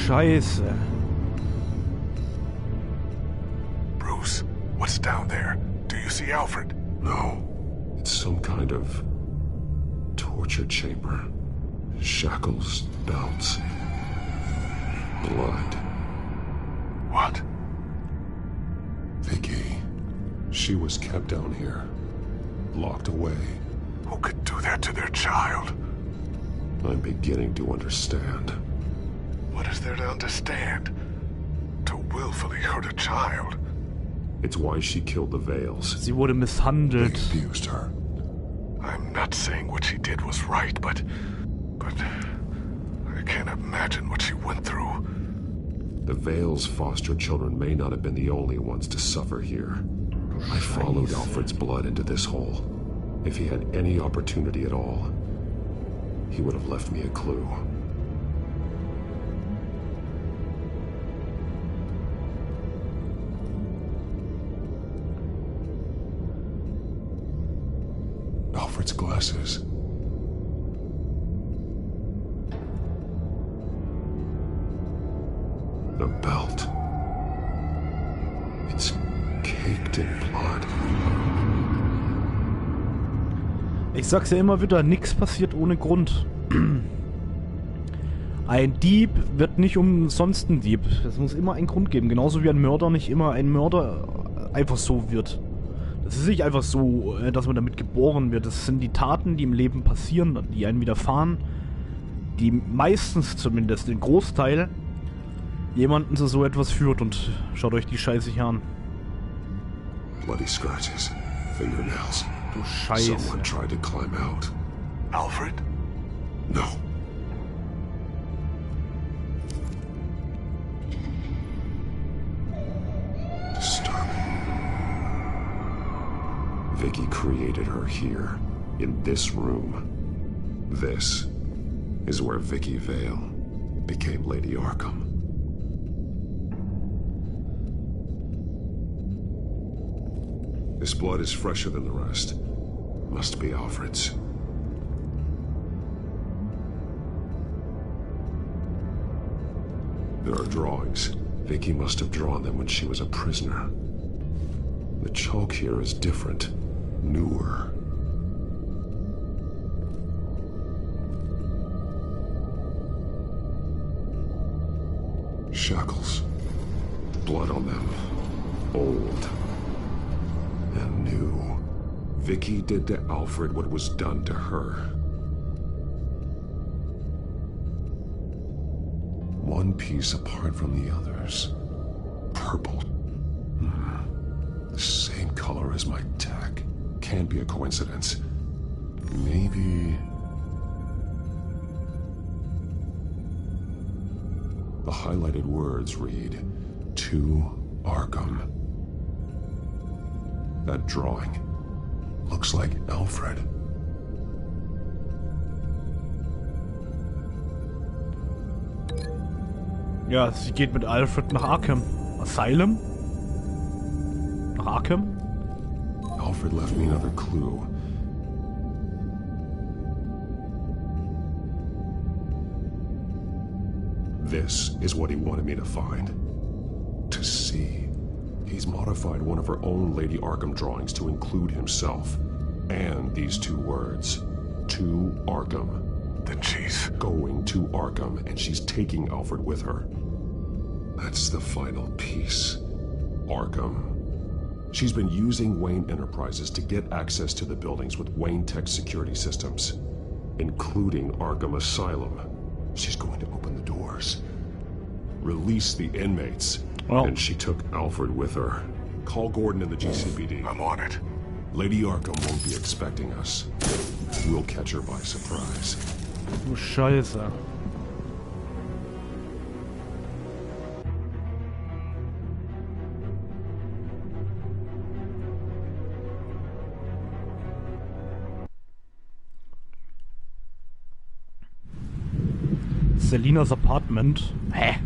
Scheiße. Bruce, what's down there? Do you see Alfred? No. It's some kind of torture chamber. Shackles, belts, blood. What? Vicky. She was kept down here. Locked away. Who could do that to their child? I'm beginning to understand. What is there to understand? To willfully hurt a child? It's why she killed the Veils. Sie wurde misshandelt. They abused her. I'm not saying what she did was right, but I can't imagine what she went through. The Veils' foster children may not have been the only ones to suffer here. I followed Alfred's blood into this hole. If he had any opportunity at all, he would have left me a clue. Alfred's glasses. The belt. It's caked in blood. Ich sag's ja immer wieder, nichts passiert ohne Grund. Ein Dieb wird nicht umsonst ein Dieb. Es muss immer einen Grund geben. Genauso wie ein Mörder nicht immer ein Mörder einfach so wird. Das ist nicht einfach so, dass man damit geboren wird. Das sind die Taten, die im Leben passieren, die einen widerfahren, die meistens zumindest, den Großteil, jemanden zu so etwas führt. Und schaut euch die Scheiße hier an. Bloody scratches, fingernails. Du Scheiße. Someone tried to climb out. Alfred? No. Disturbing. Vicky created her here, in this room. This is where Vicky Vale became Lady Arkham. This blood is fresher than the rest. Must be Alfred's. There are drawings. Vicky must have drawn them when she was a prisoner. The chalk here is different, newer. Shackles. Blood on them. Old. And new. Vicky did to Alfred what was done to her. One piece apart from the others. Purple. The same color as my tag. Can't be a coincidence. Maybe... The highlighted words read, "To Arkham." That drawing looks like Alfred. Ja, sie geht mit Alfred nach Arkham. Asylum? Nach Arkham? Alfred left me another clue. This is what he wanted me to find. To see. He's modified one of her own Lady Arkham drawings to include himself. And these two words. To Arkham. Then she's going to Arkham, and she's taking Alfred with her. That's the final piece. Arkham. She's been using Wayne Enterprises to get access to the buildings with Wayne Tech security systems, including Arkham Asylum. She's going to open the doors, release the inmates, and she took Alfred with her. Call Gordon and the GCPD. I'm on it. Lady Arkham won't be expecting us. We'll catch her by surprise. Du Scheiße. Selinas Apartment. Hä?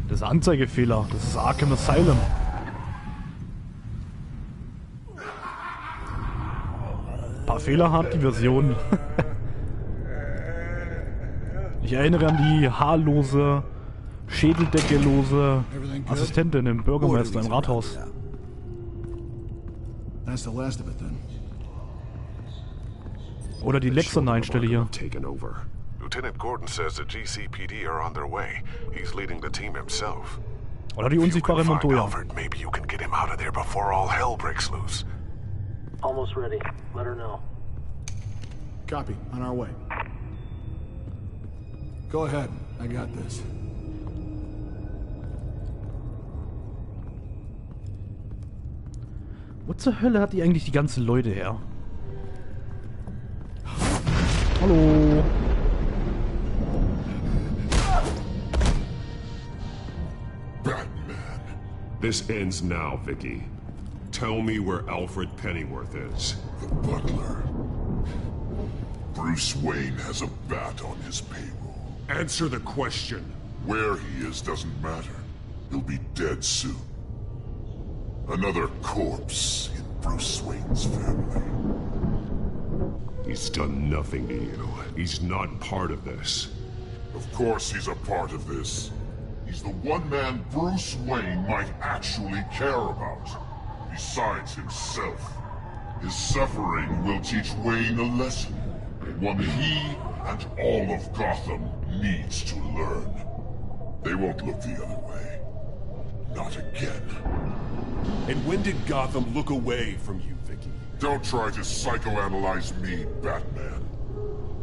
Das ist ein Anzeigefehler. Das ist Arkham Asylum. Ein paar Fehler hat die Version. Ich erinnere an die haarlose schädeldeckellose Assistentin im Bürgermeister im Rathaus. That's the last of it then. Oder die Lex-Online-Stelle hier. Taken over. Lieutenant Gordon says the GCPD are on their way. He's leading the team himself. Oder die unsichtbare Montoya. Alfred, maybe you can get him out of there before all hell breaks loose. Almost ready. Let her know. Copy. On our way. Go ahead. I got this. Wo zur Hölle hat die eigentlich die ganzen Leute her? Hallo. Batman. This ends now, Vicky. Tell me where Alfred Pennyworth is. The butler. Bruce Wayne has a bat on his payroll. Answer the question. Where he is doesn't matter. He'll be dead soon. Another corpse in Bruce Wayne's family. He's done nothing to you. He's not part of this. Of course he's a part of this. He's the one man Bruce Wayne might actually care about. Besides himself. His suffering will teach Wayne a lesson. One he and all of Gotham needs to learn. They won't look the other way. Not again. And when did Gotham look away from you, Vicky? Don't try to psychoanalyze me, Batman.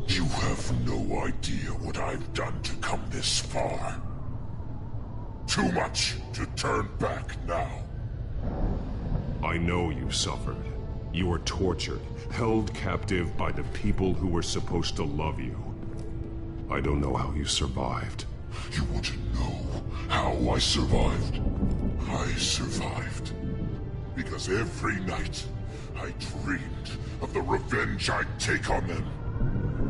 You have no idea what I've done to come this far. Too much to turn back now. I know you suffered. You were tortured, held captive by the people who were supposed to love you. I don't know how you survived. You want to know how I survived? I survived because every night I dreamed of the revenge I'd take on them.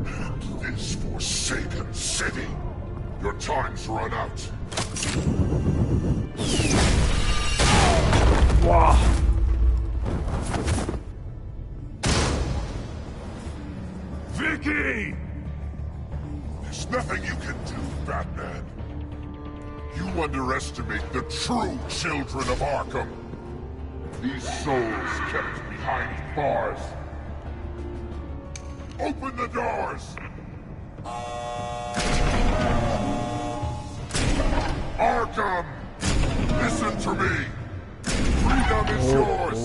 And this forsaken city. Your time's run out. Wow. Vicky! There's nothing you can do, Batman. You underestimate the true children of Arkham. These souls kept behind bars. Open the doors! Arkham! Listen to me! Freedom is yours!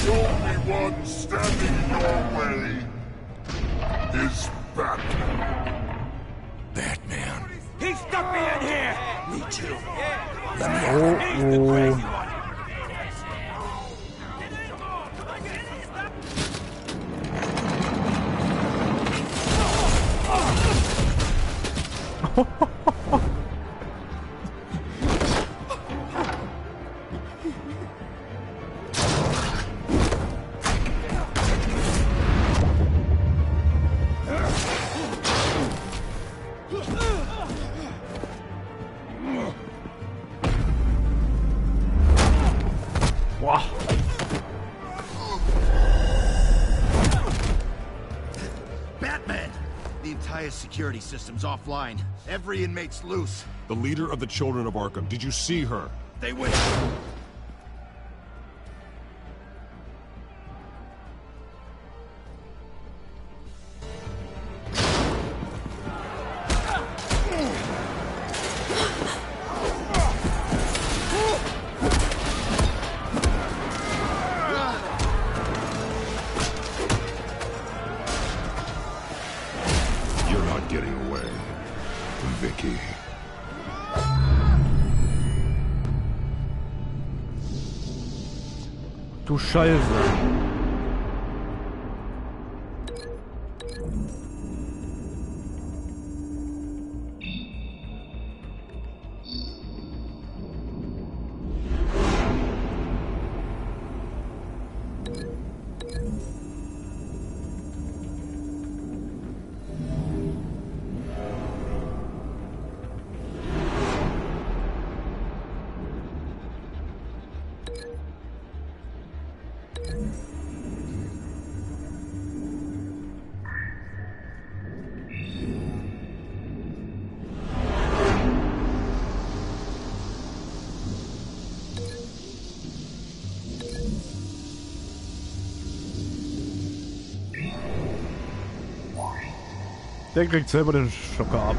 The only one standing in your way is Batman. Batman. He stuck me in here! Me too. Let me out. He's the crazy one. Batman! The entire security system's offline. Every inmate's loose. The leader of the Children of Arkham, did you see her? They went... You're not getting away, Vicky. Du Scheiße. Der kriegt selber den Schocker ab.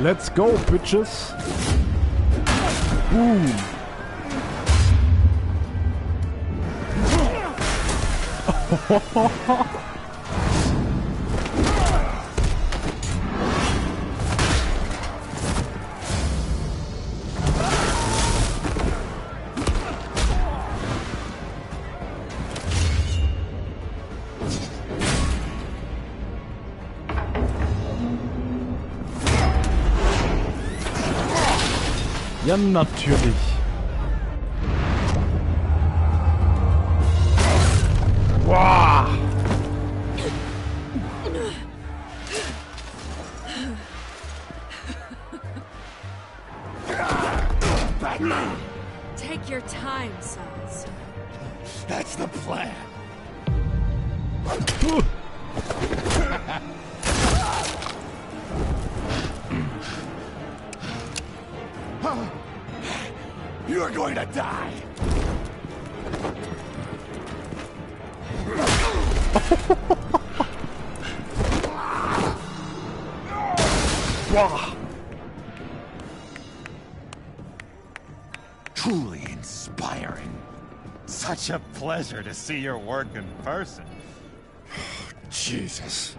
Let's go, bitches! Boom! Ja, natürlich. Wow. Batman! Take your time, sons. That's the plan. You're going to die. Truly inspiring. Such a pleasure to see your work in person. Jesus.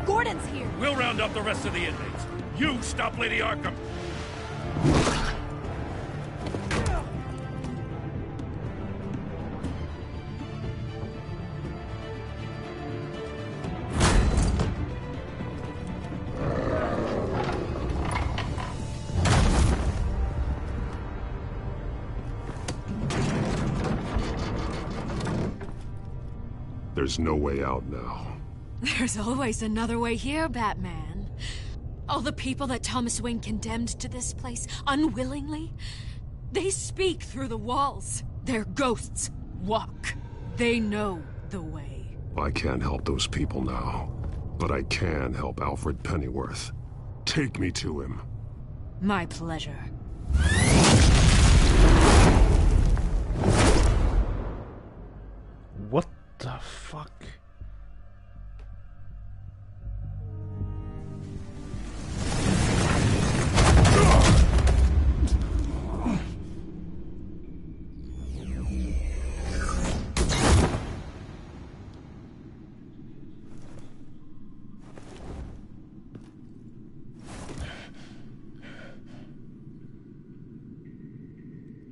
Gordon's here. We'll round up the rest of the inmates. You stop Lady Arkham. There's no way out now. There's always another way here, Batman. All the people that Thomas Wayne condemned to this place unwillingly, they speak through the walls. Their ghosts walk. They know the way. I can't help those people now, but I can help Alfred Pennyworth. Take me to him. My pleasure. What the fuck?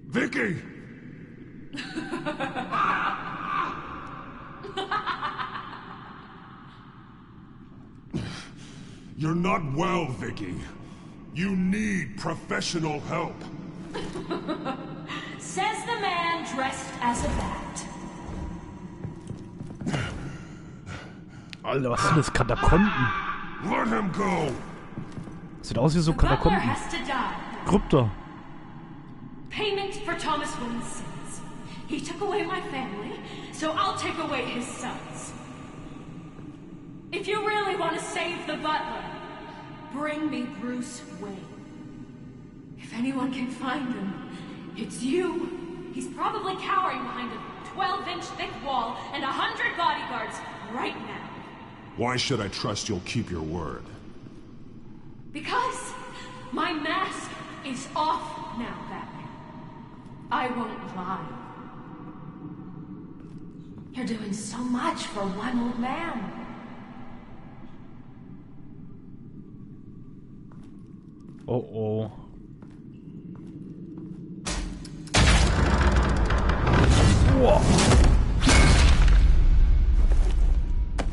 Vicky! You're not well, Vicky. You need professional help. Says the man dressed as a bat. Alter, was sind das? Katakomben? Let him go. Sieht aus wie so The butler Katakomben. has to die. Krypta. Payment for Thomas Wayne's sins. He took away my family, so I'll take away his sons. If you really want to save the butler, bring me Bruce Wayne. If anyone can find him, it's you. He's probably cowering behind a 12-inch thick wall and 100 bodyguards right now. Why should I trust you'll keep your word? Because my mask is off now, Batman. I won't lie. You're doing so much for one old man. Oh. Wow.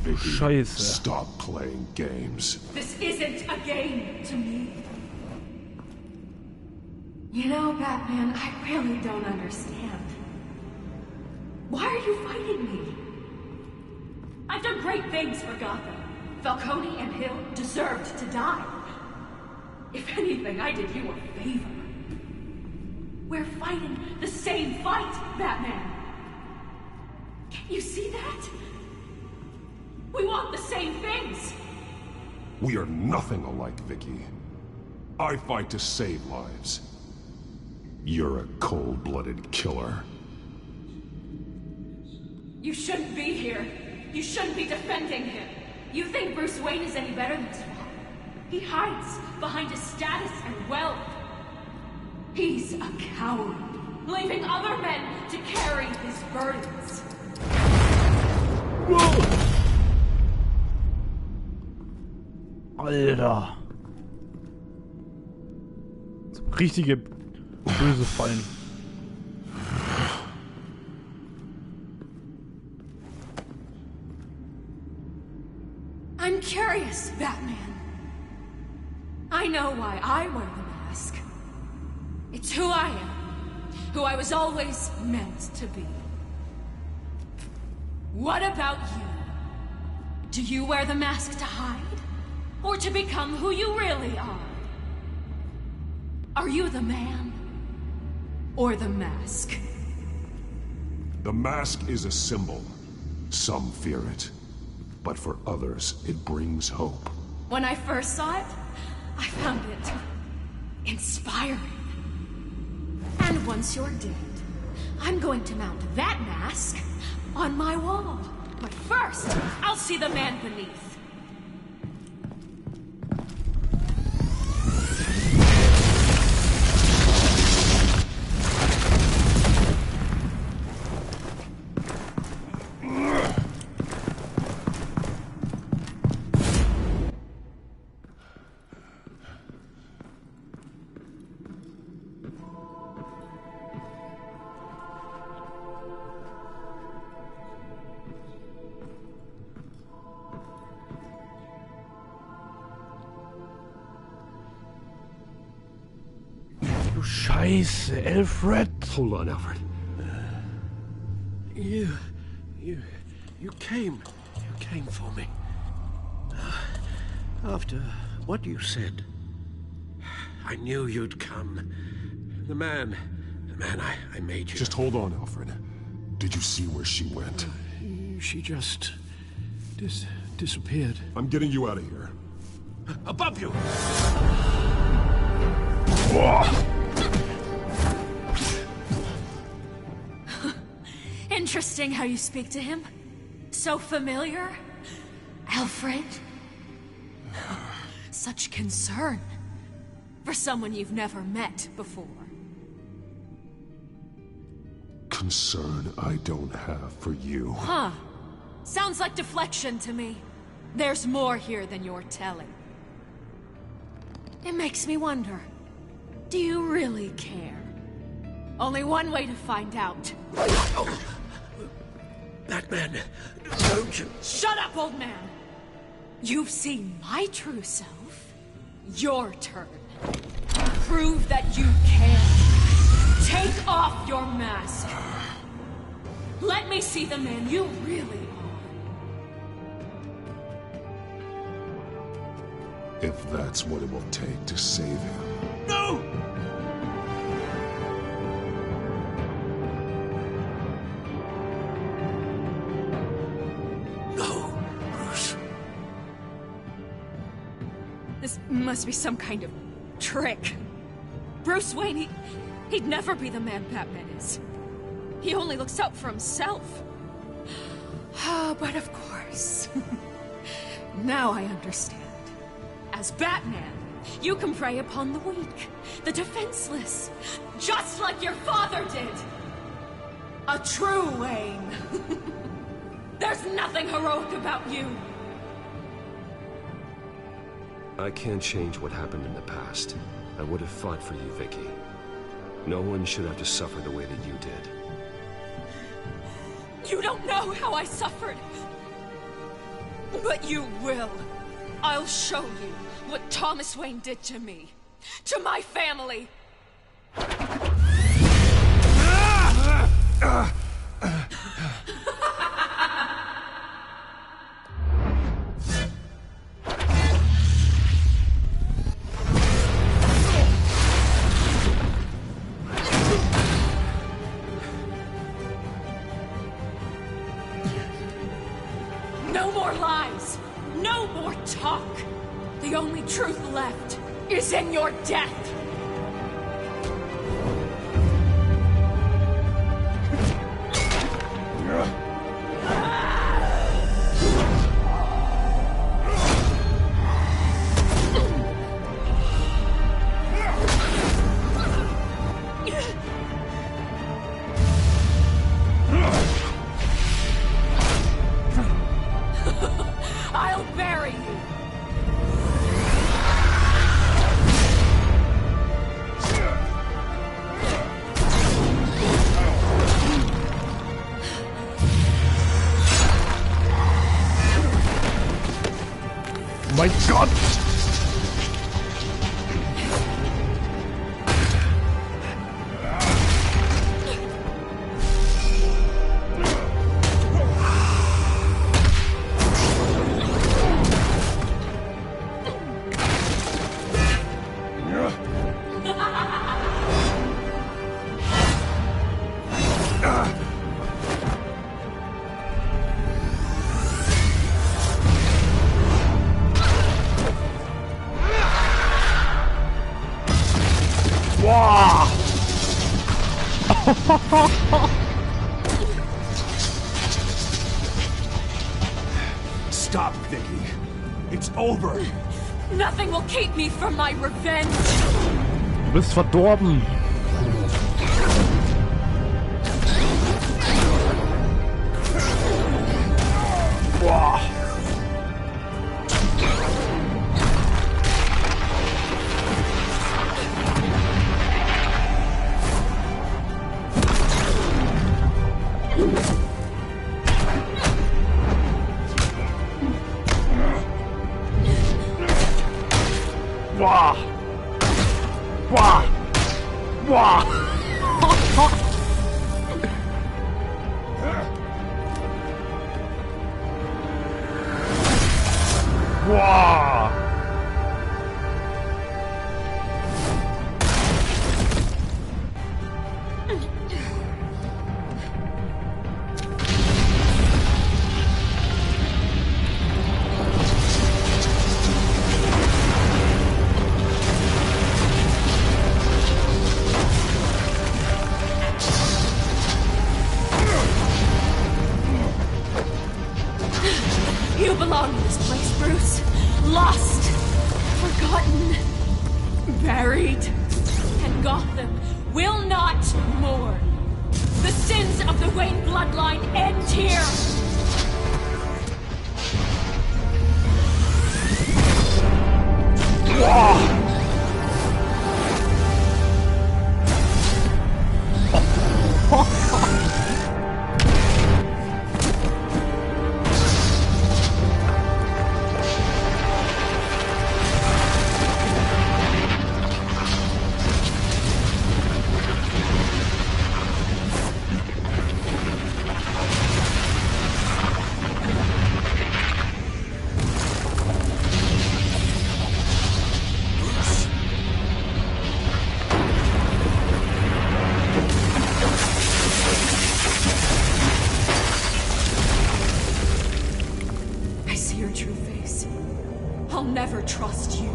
Vicky, Scheiße. Stop playing games. This isn't a game to me. You know, Batman, I really don't understand. Why are you fighting me? I've done great things for Gotham. Falcone and Hill deserved to die. If anything, I did you a favor. We're fighting the same fight, Batman. Can't you see that? We want the same things. We are nothing alike, Vicky. I fight to save lives. You're a cold-blooded killer. You shouldn't be here. You shouldn't be defending him. You think Bruce Wayne is any better than Zwar? He hides behind his status and wealth. He's a coward, leaving other men to carry his burdens. Whoa. Alter. So richtige böse Fallen. I'm curious, Batman. I know why I wear the mask. It's who I am. Who I was always meant to be. What about you? Do you wear the mask to hide? Or to become who you really are? Are you the man? Or the mask? The mask is a symbol. Some fear it. But for others, it brings hope. When I first saw it, I found it inspiring. And once you're dead, I'm going to mount that mask on my wall. But first, I'll see the man beneath. Scheiße, Alfred. Hold on, Alfred. You came for me. After what you said, I knew you'd come. The man I made you. Just hold on, Alfred. Did you see where she went? She just disappeared. I'm getting you out of here. Above you! Interesting how you speak to him. So familiar. Alfred. Such concern. For someone you've never met before. Concern I don't have for you. Huh. Sounds like deflection to me. There's more here than you're telling. It makes me wonder. Do you really care? Only one way to find out. Oh. Batman, don't you... Shut up, old man! You've seen my true self. Your turn. Prove that you can. Take off your mask. Let me see the man you really are. If that's what it will take to save him. No! This must be some kind of trick. Bruce Wayne, he'd never be the man Batman is. He only looks out for himself. But of course. Now I understand. As Batman, you can prey upon the weak, the defenseless, just like your father did. A true Wayne. There's nothing heroic about you. I can't change what happened in the past. I would have fought for you, Vicky. No one should have to suffer the way that you did. You don't know how I suffered. But you will. I'll show you what Thomas Wayne did to me. To my family. is in your death. I'll bury you. My God! Stop, Vicky. It's over. Nothing will keep me from my revenge. Du bist verdorben. Boah. Boah. Boah. Boah. Boah. You belong in this place, Bruce. Lost, forgotten, buried. And Gotham will not mourn. The sins of the Wayne bloodline end here. I see your true face. I'll never trust you.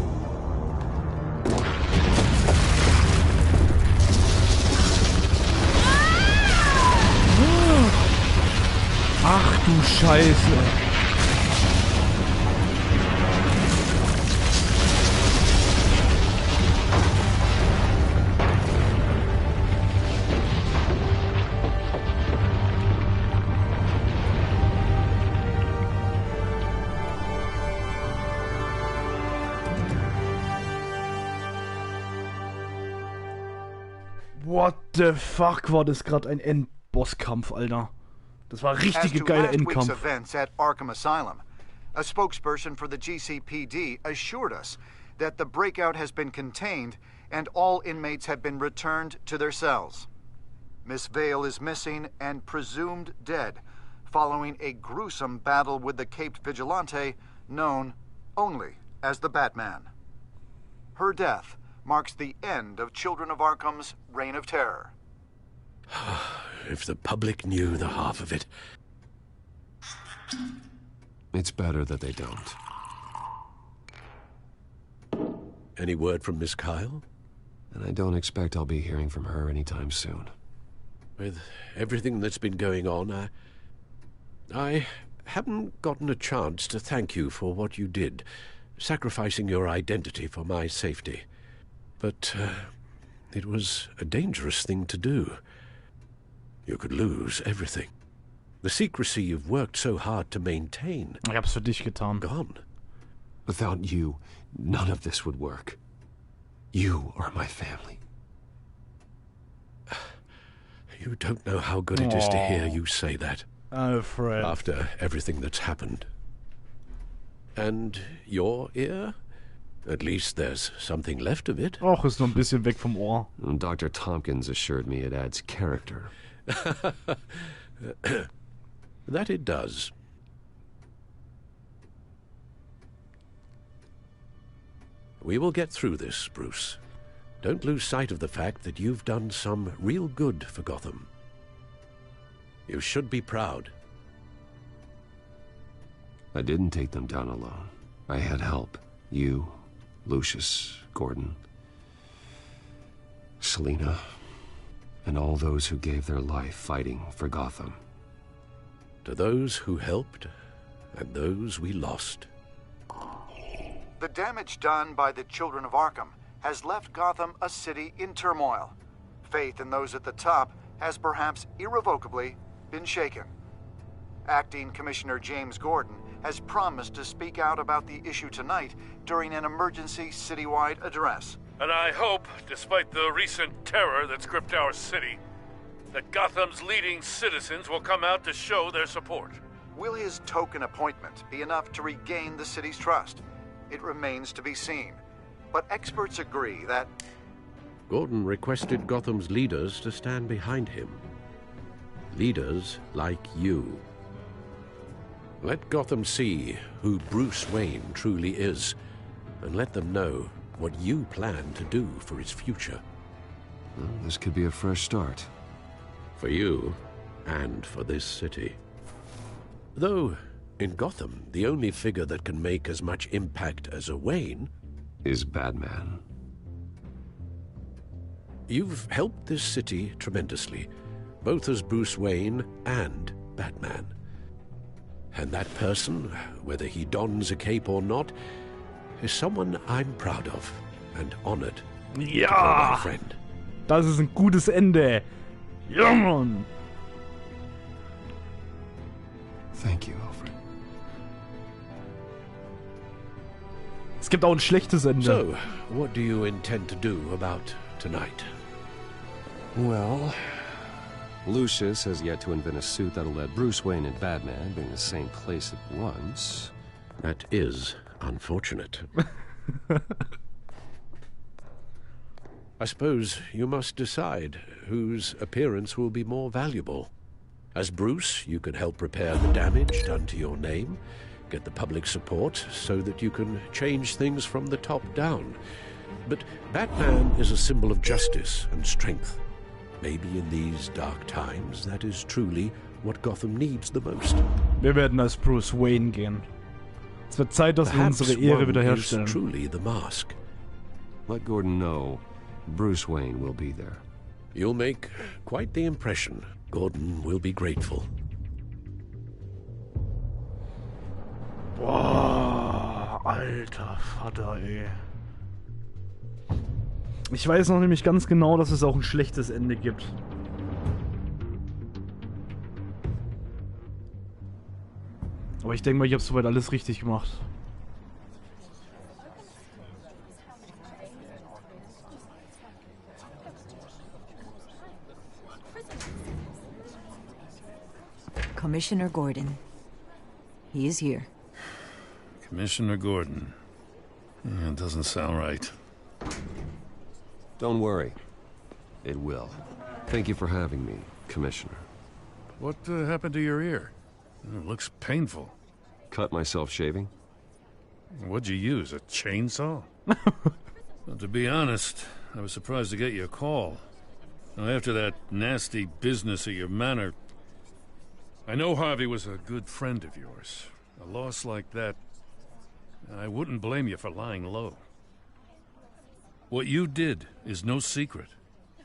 Ach du Scheiße. What the fuck, war das gerade ein Endbosskampf, Alter. Das war richtige geile Endkampf. As to last week's events at Arkham Asylum, a spokesperson for the GCPD assured us that the breakout has been contained and all inmates have been returned to their cells. Miss Vale is missing and presumed dead following a gruesome battle with the caped vigilante known only as the Batman. Her death marks the end of Children of Arkham's reign of terror. If the public knew the half of it. It's better that they don't. Any word from Miss Kyle? And I don't expect I'll be hearing from her anytime soon. With everything that's been going on, I haven't gotten a chance to thank you for what you did, sacrificing your identity for my safety. But it was a dangerous thing to do. You could lose everything. The secrecy you've worked so hard to maintain. Ich hab's für dich getan. Gone. Without you, none of this would work. You are my family. You don't know how good it is to hear you say that. Alfred. After everything that's happened. And your ear? At least there's something left of it. Och, ist noch ein bisschen weg vom Ohr. Dr. Tompkins assured me it adds character. That it does. We will get through this, Bruce. Don't lose sight of the fact that you've done some real good for Gotham. You should be proud. I didn't take them down alone. I had help. You, Lucius, Gordon, Selina, and all those who gave their life fighting for Gotham. To those who helped, and those we lost. The damage done by the Children of Arkham has left Gotham a city in turmoil. Faith in those at the top has perhaps irrevocably been shaken. Acting Commissioner James Gordon has promised to speak out about the issue tonight during an emergency citywide address. And I hope, despite the recent terror that's gripped our city, that Gotham's leading citizens will come out to show their support. Will his token appointment be enough to regain the city's trust? It remains to be seen. But experts agree that Gordon requested Gotham's leaders to stand behind him. Leaders like you. Let Gotham see who Bruce Wayne truly is, and let them know what you plan to do for its future. Well, this could be a fresh start. For you, and for this city. Though, in Gotham, the only figure that can make as much impact as a Wayne is Batman. You've helped this city tremendously, both as Bruce Wayne and Batman. And that person, whether he dons a cape or not, is someone I'm proud of and honored to call my friend. Das ist ein gutes Ende. Ja, Mann. Thank you, Alfred. Es gibt auch ein schlechtes Ende. So, what do you intend to do about tonight? Well, Lucius has yet to invent a suit that'll let Bruce Wayne and Batman be in the same place at once. That is unfortunate. I suppose you must decide whose appearance will be more valuable. As Bruce, you can help repair the damage done to your name, get the public support so that you can change things from the top down. But Batman is a symbol of justice and strength. Maybe in these dark times, that is truly what Gotham needs the most. Wir werden als Bruce Wayne gehen. Es wird Zeit, dass wir unsere Ehre wiederherstellen. Truly the mask. Let Gordon know Bruce Wayne will be there. You'll make quite the impression. Gordon will be grateful. Boah, alter Vater, ey. Ich weiß noch nämlich ganz genau, dass es auch ein schlechtes Ende gibt. Aber ich denke mal, ich habe soweit alles richtig gemacht. Commissioner Gordon. He is here. Commissioner Gordon. It doesn't sound right. Don't worry. It will. Thank you for having me, Commissioner. What happened to your ear? It looks painful. Cut myself shaving? What'd you use, a chainsaw? Well, to be honest, I was surprised to get your call. Now, after that nasty business at your manor, I know Harvey was a good friend of yours. A loss like that, I wouldn't blame you for lying low. What you did is no secret.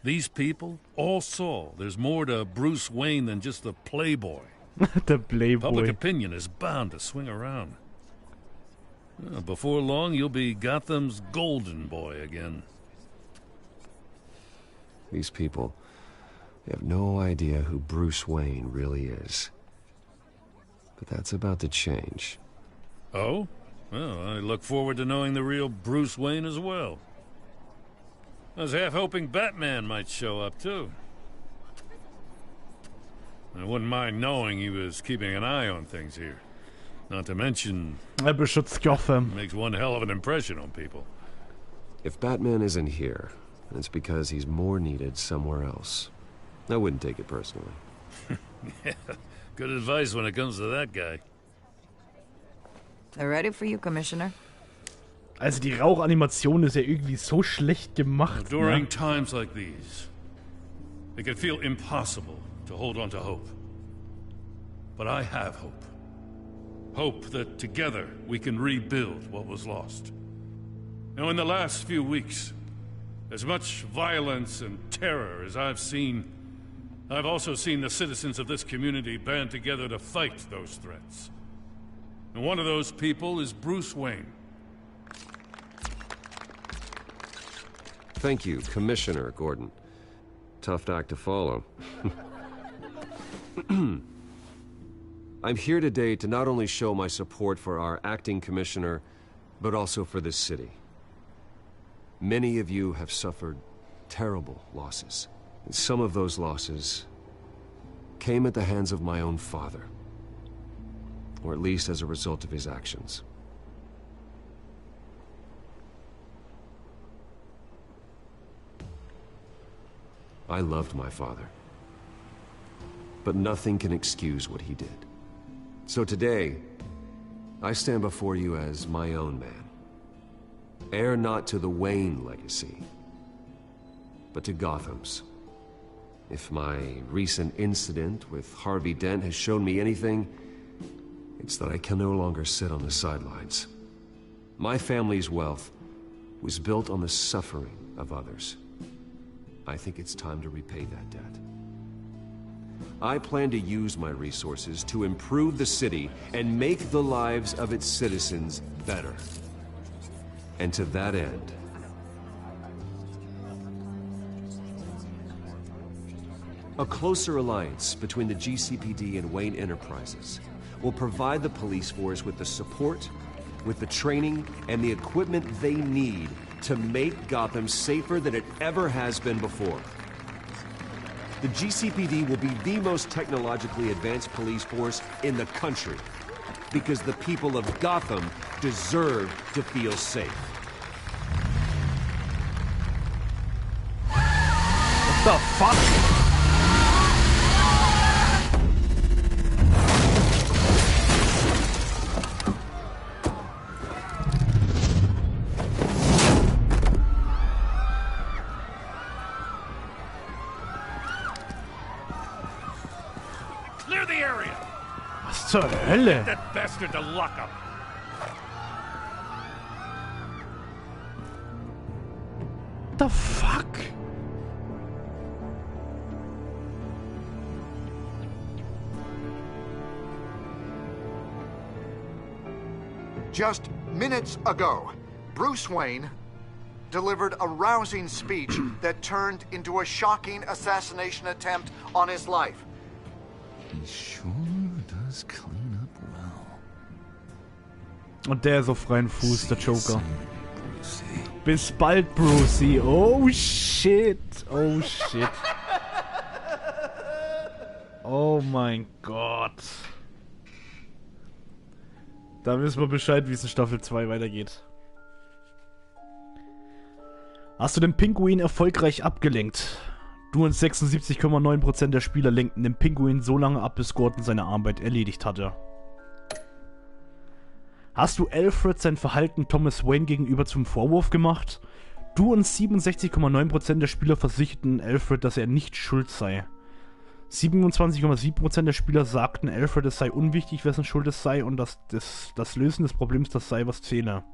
These people all saw there's more to Bruce Wayne than just the playboy. The playboy. Public opinion is bound to swing around. Before long, you'll be Gotham's golden boy again. These people, they have no idea who Bruce Wayne really is. But that's about to change. Oh? Well, I look forward to knowing the real Bruce Wayne as well. I was half hoping Batman might show up, too. I wouldn't mind knowing he was keeping an eye on things here. Not to mention... beschützt Gotham. Makes one hell of an impression on people. If Batman isn't here, it's because he's more needed somewhere else. I wouldn't take it personally. Yeah, good advice when it comes to that guy. They're ready for you, Commissioner. Also die Rauchanimation ist ja irgendwie so schlecht gemacht. During times like these, it can feel impossible to hold on to hope. But I have hope. Hope that together we can rebuild what was lost. Now, in the last few weeks, as much violence and terror as I've seen, I've also seen the citizens of this community band together to fight those threats. And one of those people is Bruce Wayne. Thank you, Commissioner Gordon. Tough act to follow. I'm here today to not only show my support for our acting commissioner, but also for this city. Many of you have suffered terrible losses. And some of those losses came at the hands of my own father. Or at least as a result of his actions. I loved my father. But nothing can excuse what he did. So today, I stand before you as my own man. Heir not to the Wayne legacy, but to Gotham's. If my recent incident with Harvey Dent has shown me anything, it's that I can no longer sit on the sidelines. My family's wealth was built on the suffering of others. I think it's time to repay that debt. I plan to use my resources to improve the city and make the lives of its citizens better. And to that end, a closer alliance between the GCPD and Wayne Enterprises will provide the police force with the support, with the training, and the equipment they need to make Gotham safer than it ever has been before. The GCPD will be the most technologically advanced police force in the country, because the people of Gotham deserve to feel safe. What the fuck? Clear the area! Was zur Hölle? Get that bastard to lock up! The fuck? Just minutes ago, Bruce Wayne delivered a rousing speech that turned into a shocking assassination attempt on his life. He sure does clean up well. Und der ist auf freien Fuß, der Joker. Bis bald, Brucey. Oh shit. Oh shit. Oh mein Gott. Da wissen wir Bescheid, wie es in Staffel 2 weitergeht. Hast du den Pinguin erfolgreich abgelenkt? Du und 76,9% der Spieler lenkten den Pinguin so lange ab, bis Gordon seine Arbeit erledigt hatte. Hast du Alfred sein Verhalten Thomas Wayne gegenüber zum Vorwurf gemacht? Du und 67,9% der Spieler versicherten Alfred, dass er nicht schuld sei. 27,7% der Spieler sagten, Alfred, es sei unwichtig, wessen Schuld es sei und dass das Lösen des Problems das sei, was zähle.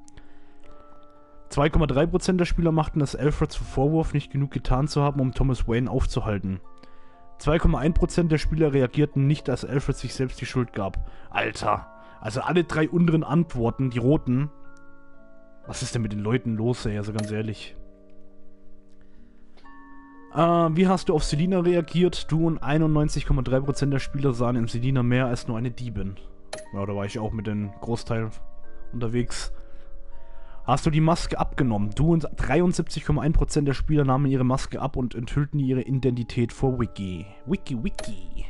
2,3% der Spieler machten es Alfred zum Vorwurf, nicht genug getan zu haben, um Thomas Wayne aufzuhalten. 2,1% der Spieler reagierten nicht, als Alfred sich selbst die Schuld gab. Alter, also alle 3 unteren Antworten, die roten. Was ist denn mit den Leuten los, ey, also ganz ehrlich. Wie hast du auf Selina reagiert? Du und 91,3% der Spieler sahen in Selina mehr als nur eine Diebin. Ja, da war ich auch mit dem Großteil unterwegs. Hast du die Maske abgenommen? Du und 73,1% der Spieler nahmen ihre Maske ab und enthüllten ihre Identität vor Wiki. Wiki.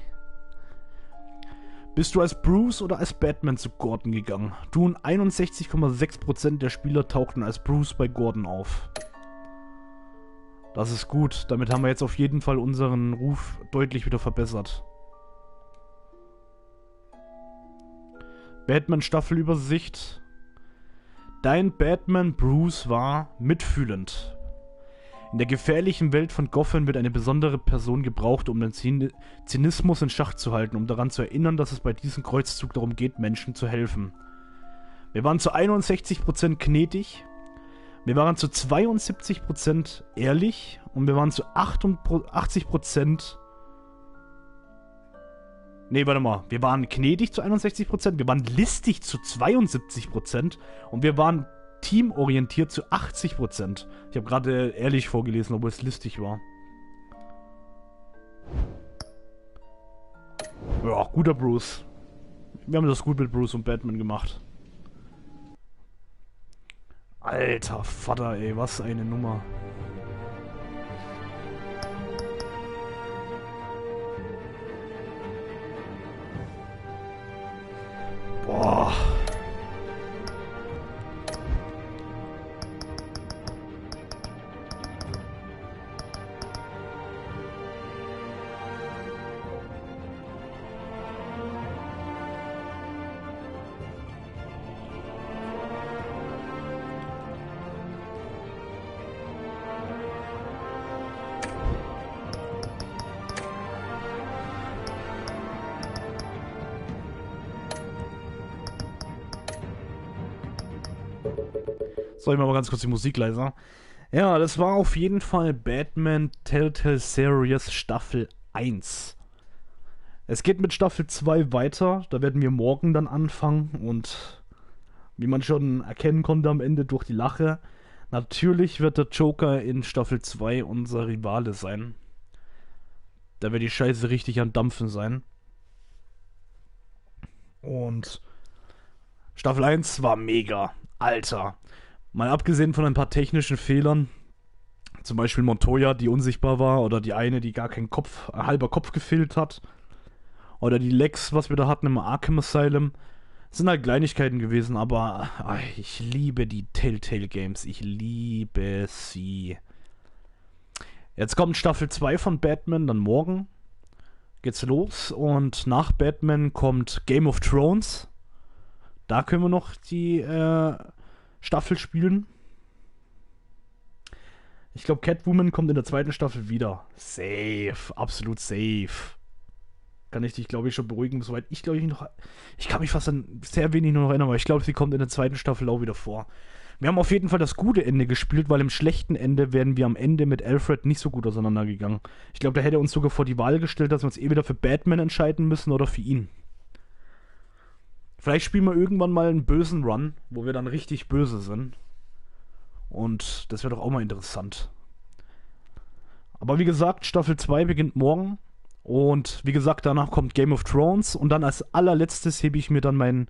Bist du als Bruce oder als Batman zu Gordon gegangen? Du und 61,6% der Spieler tauchten als Bruce bei Gordon auf. Das ist gut. Damit haben wir jetzt auf jeden Fall unseren Ruf deutlich wieder verbessert. Batman-Staffelübersicht. Dein Batman Bruce war mitfühlend. In der gefährlichen Welt von Gotham wird eine besondere Person gebraucht, um den Zynismus in Schach zu halten, um daran zu erinnern, dass es bei diesem Kreuzzug darum geht, Menschen zu helfen. Wir waren zu 61% gnädig, wir waren zu 72% ehrlich und wir waren zu 80%... Nee, warte mal. Wir waren gnädig zu 61%, wir waren listig zu 72% und wir waren teamorientiert zu 80%. Ich habe gerade ehrlich vorgelesen, obwohl es listig war. Ja, guter Bruce. Wir haben das gut mit Bruce und Batman gemacht. Alter Vater, ey, was eine Nummer. Boah. Soll ich mal ganz kurz die Musik leiser? Ja, das war auf jeden Fall Batman Telltale Series Staffel 1. Es geht mit Staffel 2 weiter. Da werden wir morgen dann anfangen. Und wie man schon erkennen konnte am Ende durch die Lache, natürlich wird der Joker in Staffel 2 unser Rivale sein. Da wird die Scheiße richtig am Dampfen sein. Und Staffel 1 war mega. Alter. Mal abgesehen von ein paar technischen Fehlern, zum Beispiel Montoya, die unsichtbar war, oder die eine, die gar keinen Kopf, halber Kopf gefehlt hat, oder die Lex, was wir da hatten im Arkham Asylum, sind halt Kleinigkeiten gewesen, aber ich liebe die Telltale Games, ich liebe sie. Jetzt kommt Staffel 2 von Batman, dann morgen geht's los, und nach Batman kommt Game of Thrones. Da können wir noch die Staffel spielen. Ich glaube, Catwoman kommt in der 2. Staffel wieder. Safe, absolut safe. Kann ich dich, glaube ich, schon beruhigen. Soweit ich, glaube ich, noch... Ich kann mich fast an sehr wenig nur noch erinnern, aber ich glaube, sie kommt in der 2. Staffel auch wieder vor. Wir haben auf jeden Fall das gute Ende gespielt, weil im schlechten Ende wären wir am Ende mit Alfred nicht so gut auseinandergegangen. Ich glaube, da hätte er uns sogar vor die Wahl gestellt, dass wir uns wieder für Batman entscheiden müssen oder für ihn. Vielleicht spielen wir irgendwann mal einen bösen Run, wo wir dann richtig böse sind. Und das wäre doch auch mal interessant. Aber wie gesagt, Staffel 2 beginnt morgen. Und wie gesagt, danach kommt Game of Thrones. Und dann als allerletztes hebe ich mir dann mein...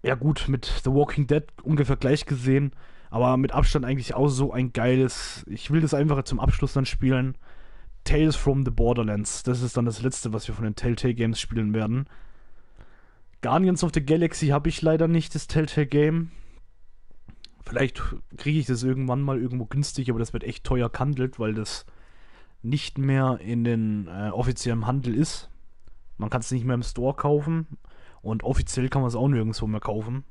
Ja gut, mit The Walking Dead ungefähr gleich gesehen. Aber mit Abstand eigentlich auch so ein geiles... Ich will das einfach zum Abschluss dann spielen. Tales from the Borderlands. Das ist dann das letzte, was wir von den Telltale Games spielen werden. Guardians of the Galaxy habe ich leider nicht, das Telltale Game. Vielleicht kriege ich das irgendwann mal irgendwo günstig, aber das wird echt teuer gehandelt, weil das nicht mehr in den offiziellen Handel ist. Man kann es nicht mehr im Store kaufen und offiziell kann man es auch nirgendwo mehr kaufen.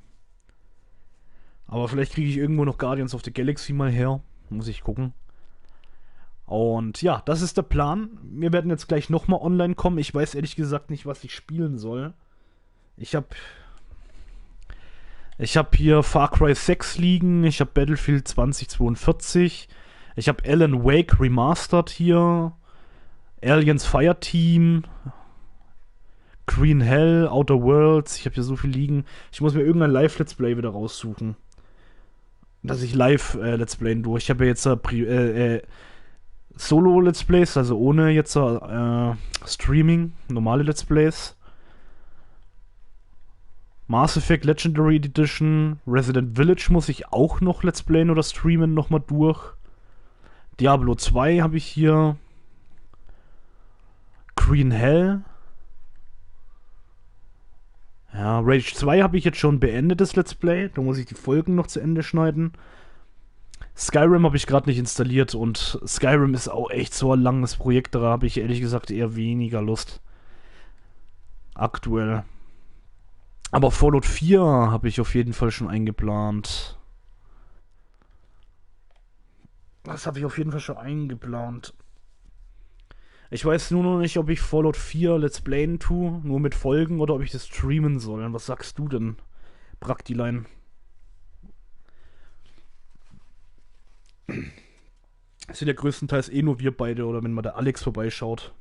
Aber vielleicht kriege ich irgendwo noch Guardians of the Galaxy mal her. Muss ich gucken. Und ja, das ist der Plan. Wir werden jetzt gleich nochmal online kommen. Ich weiß ehrlich gesagt nicht, was ich spielen soll. Ich habe Ich habe hier Far Cry 6 liegen, ich habe Battlefield 2042, ich habe Alan Wake Remastered hier, Aliens Fireteam, Green Hell, Outer Worlds, ich habe hier so viel liegen. Ich muss mir irgendein Live-Let's Play wieder raussuchen. Dass ich live Let's Playen durch. Ich habe ja jetzt Solo-Let's Plays, also ohne jetzt Streaming, normale Let's Plays. Mass Effect Legendary Edition, Resident Village muss ich auch noch Let's Playen oder streamen nochmal durch. Diablo 2 habe ich hier. Green Hell. Ja, Rage 2 habe ich jetzt schon beendet, das Let's Play. Da muss ich die Folgen noch zu Ende schneiden. Skyrim habe ich gerade nicht installiert und Skyrim ist auch echt so ein langes Projekt. Da habe ich ehrlich gesagt eher weniger Lust. Aktuell. Aber Fallout 4 habe ich auf jeden Fall schon eingeplant. Das habe ich auf jeden Fall schon eingeplant. Ich weiß nur noch nicht, ob ich Fallout 4 Let's Playen tue, nur mit Folgen, oder ob ich das streamen soll. Was sagst du denn, Praktilein? Das sind ja größtenteils eh nur wir beide, oder wenn mal der Alex vorbeischaut.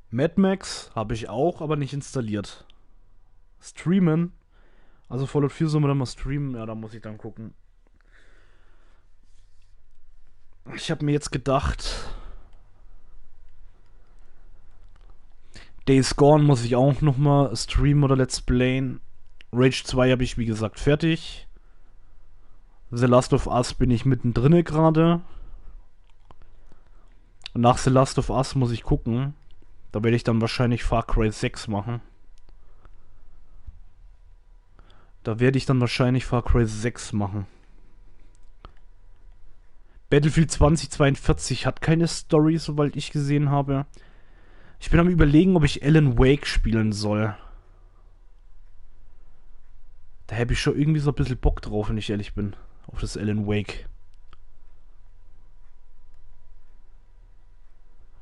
Mad Max habe ich auch, aber nicht installiert. Streamen. Also Fallout 4 sollen wir dann mal streamen. Ja, da muss ich dann gucken. Ich habe mir jetzt gedacht, Days Gone muss ich auch nochmal streamen oder Let's Playen. Rage 2 habe ich wie gesagt fertig. The Last of Us bin ich mittendrin gerade. Und nach The Last of Us muss ich gucken. Da werde ich dann wahrscheinlich Far Cry 6 machen. Battlefield 2042 hat keine Story, soweit ich gesehen habe. Ich bin am Überlegen, ob ich Alan Wake spielen soll. Da habe ich schon irgendwie so ein bisschen Bock drauf, wenn ich ehrlich bin. Auf das Alan Wake.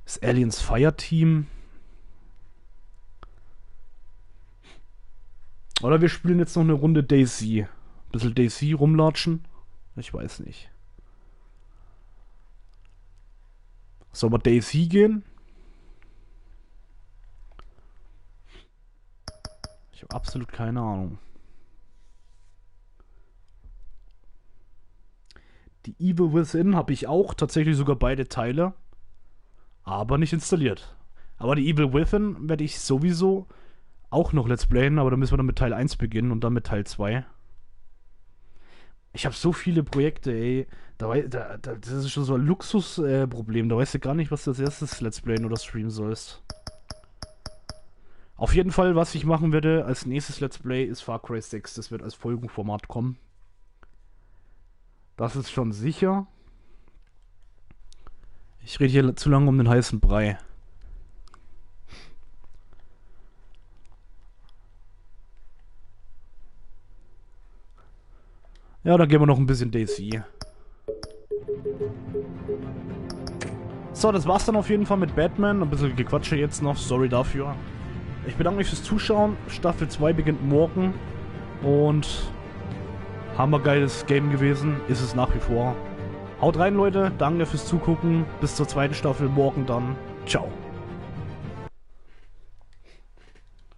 Das Aliens Fireteam. Oder wir spielen jetzt noch eine Runde DayZ. Ein bisschen DayZ rumlatschen. Ich weiß nicht. Sollen wir DayZ gehen? Ich habe absolut keine Ahnung. Die Evil Within habe ich auch. Tatsächlich sogar beide Teile. Aber nicht installiert. Aber die Evil Within werde ich sowieso auch noch Let's Playen, aber da müssen wir dann mit Teil 1 beginnen und dann mit Teil 2. Ich habe so viele Projekte, ey. Das ist schon so ein Luxusproblem. Da weißt du gar nicht, was du als erstes Let's Playen oder streamen sollst. Auf jeden Fall, was ich machen werde als nächstes Let's Play, ist Far Cry 6. Das wird als Folgenformat kommen. Das ist schon sicher. Ich rede hier zu lange um den heißen Brei. Ja, dann gehen wir noch ein bisschen DayZ. So, das war's dann auf jeden Fall mit Batman. Ein bisschen Gequatsche jetzt noch. Sorry dafür. Ich bedanke mich fürs Zuschauen. Staffel 2 beginnt morgen. Und hammergeiles Game gewesen. Ist es nach wie vor. Haut rein, Leute. Danke fürs Zugucken. Bis zur zweiten Staffel morgen dann. Ciao.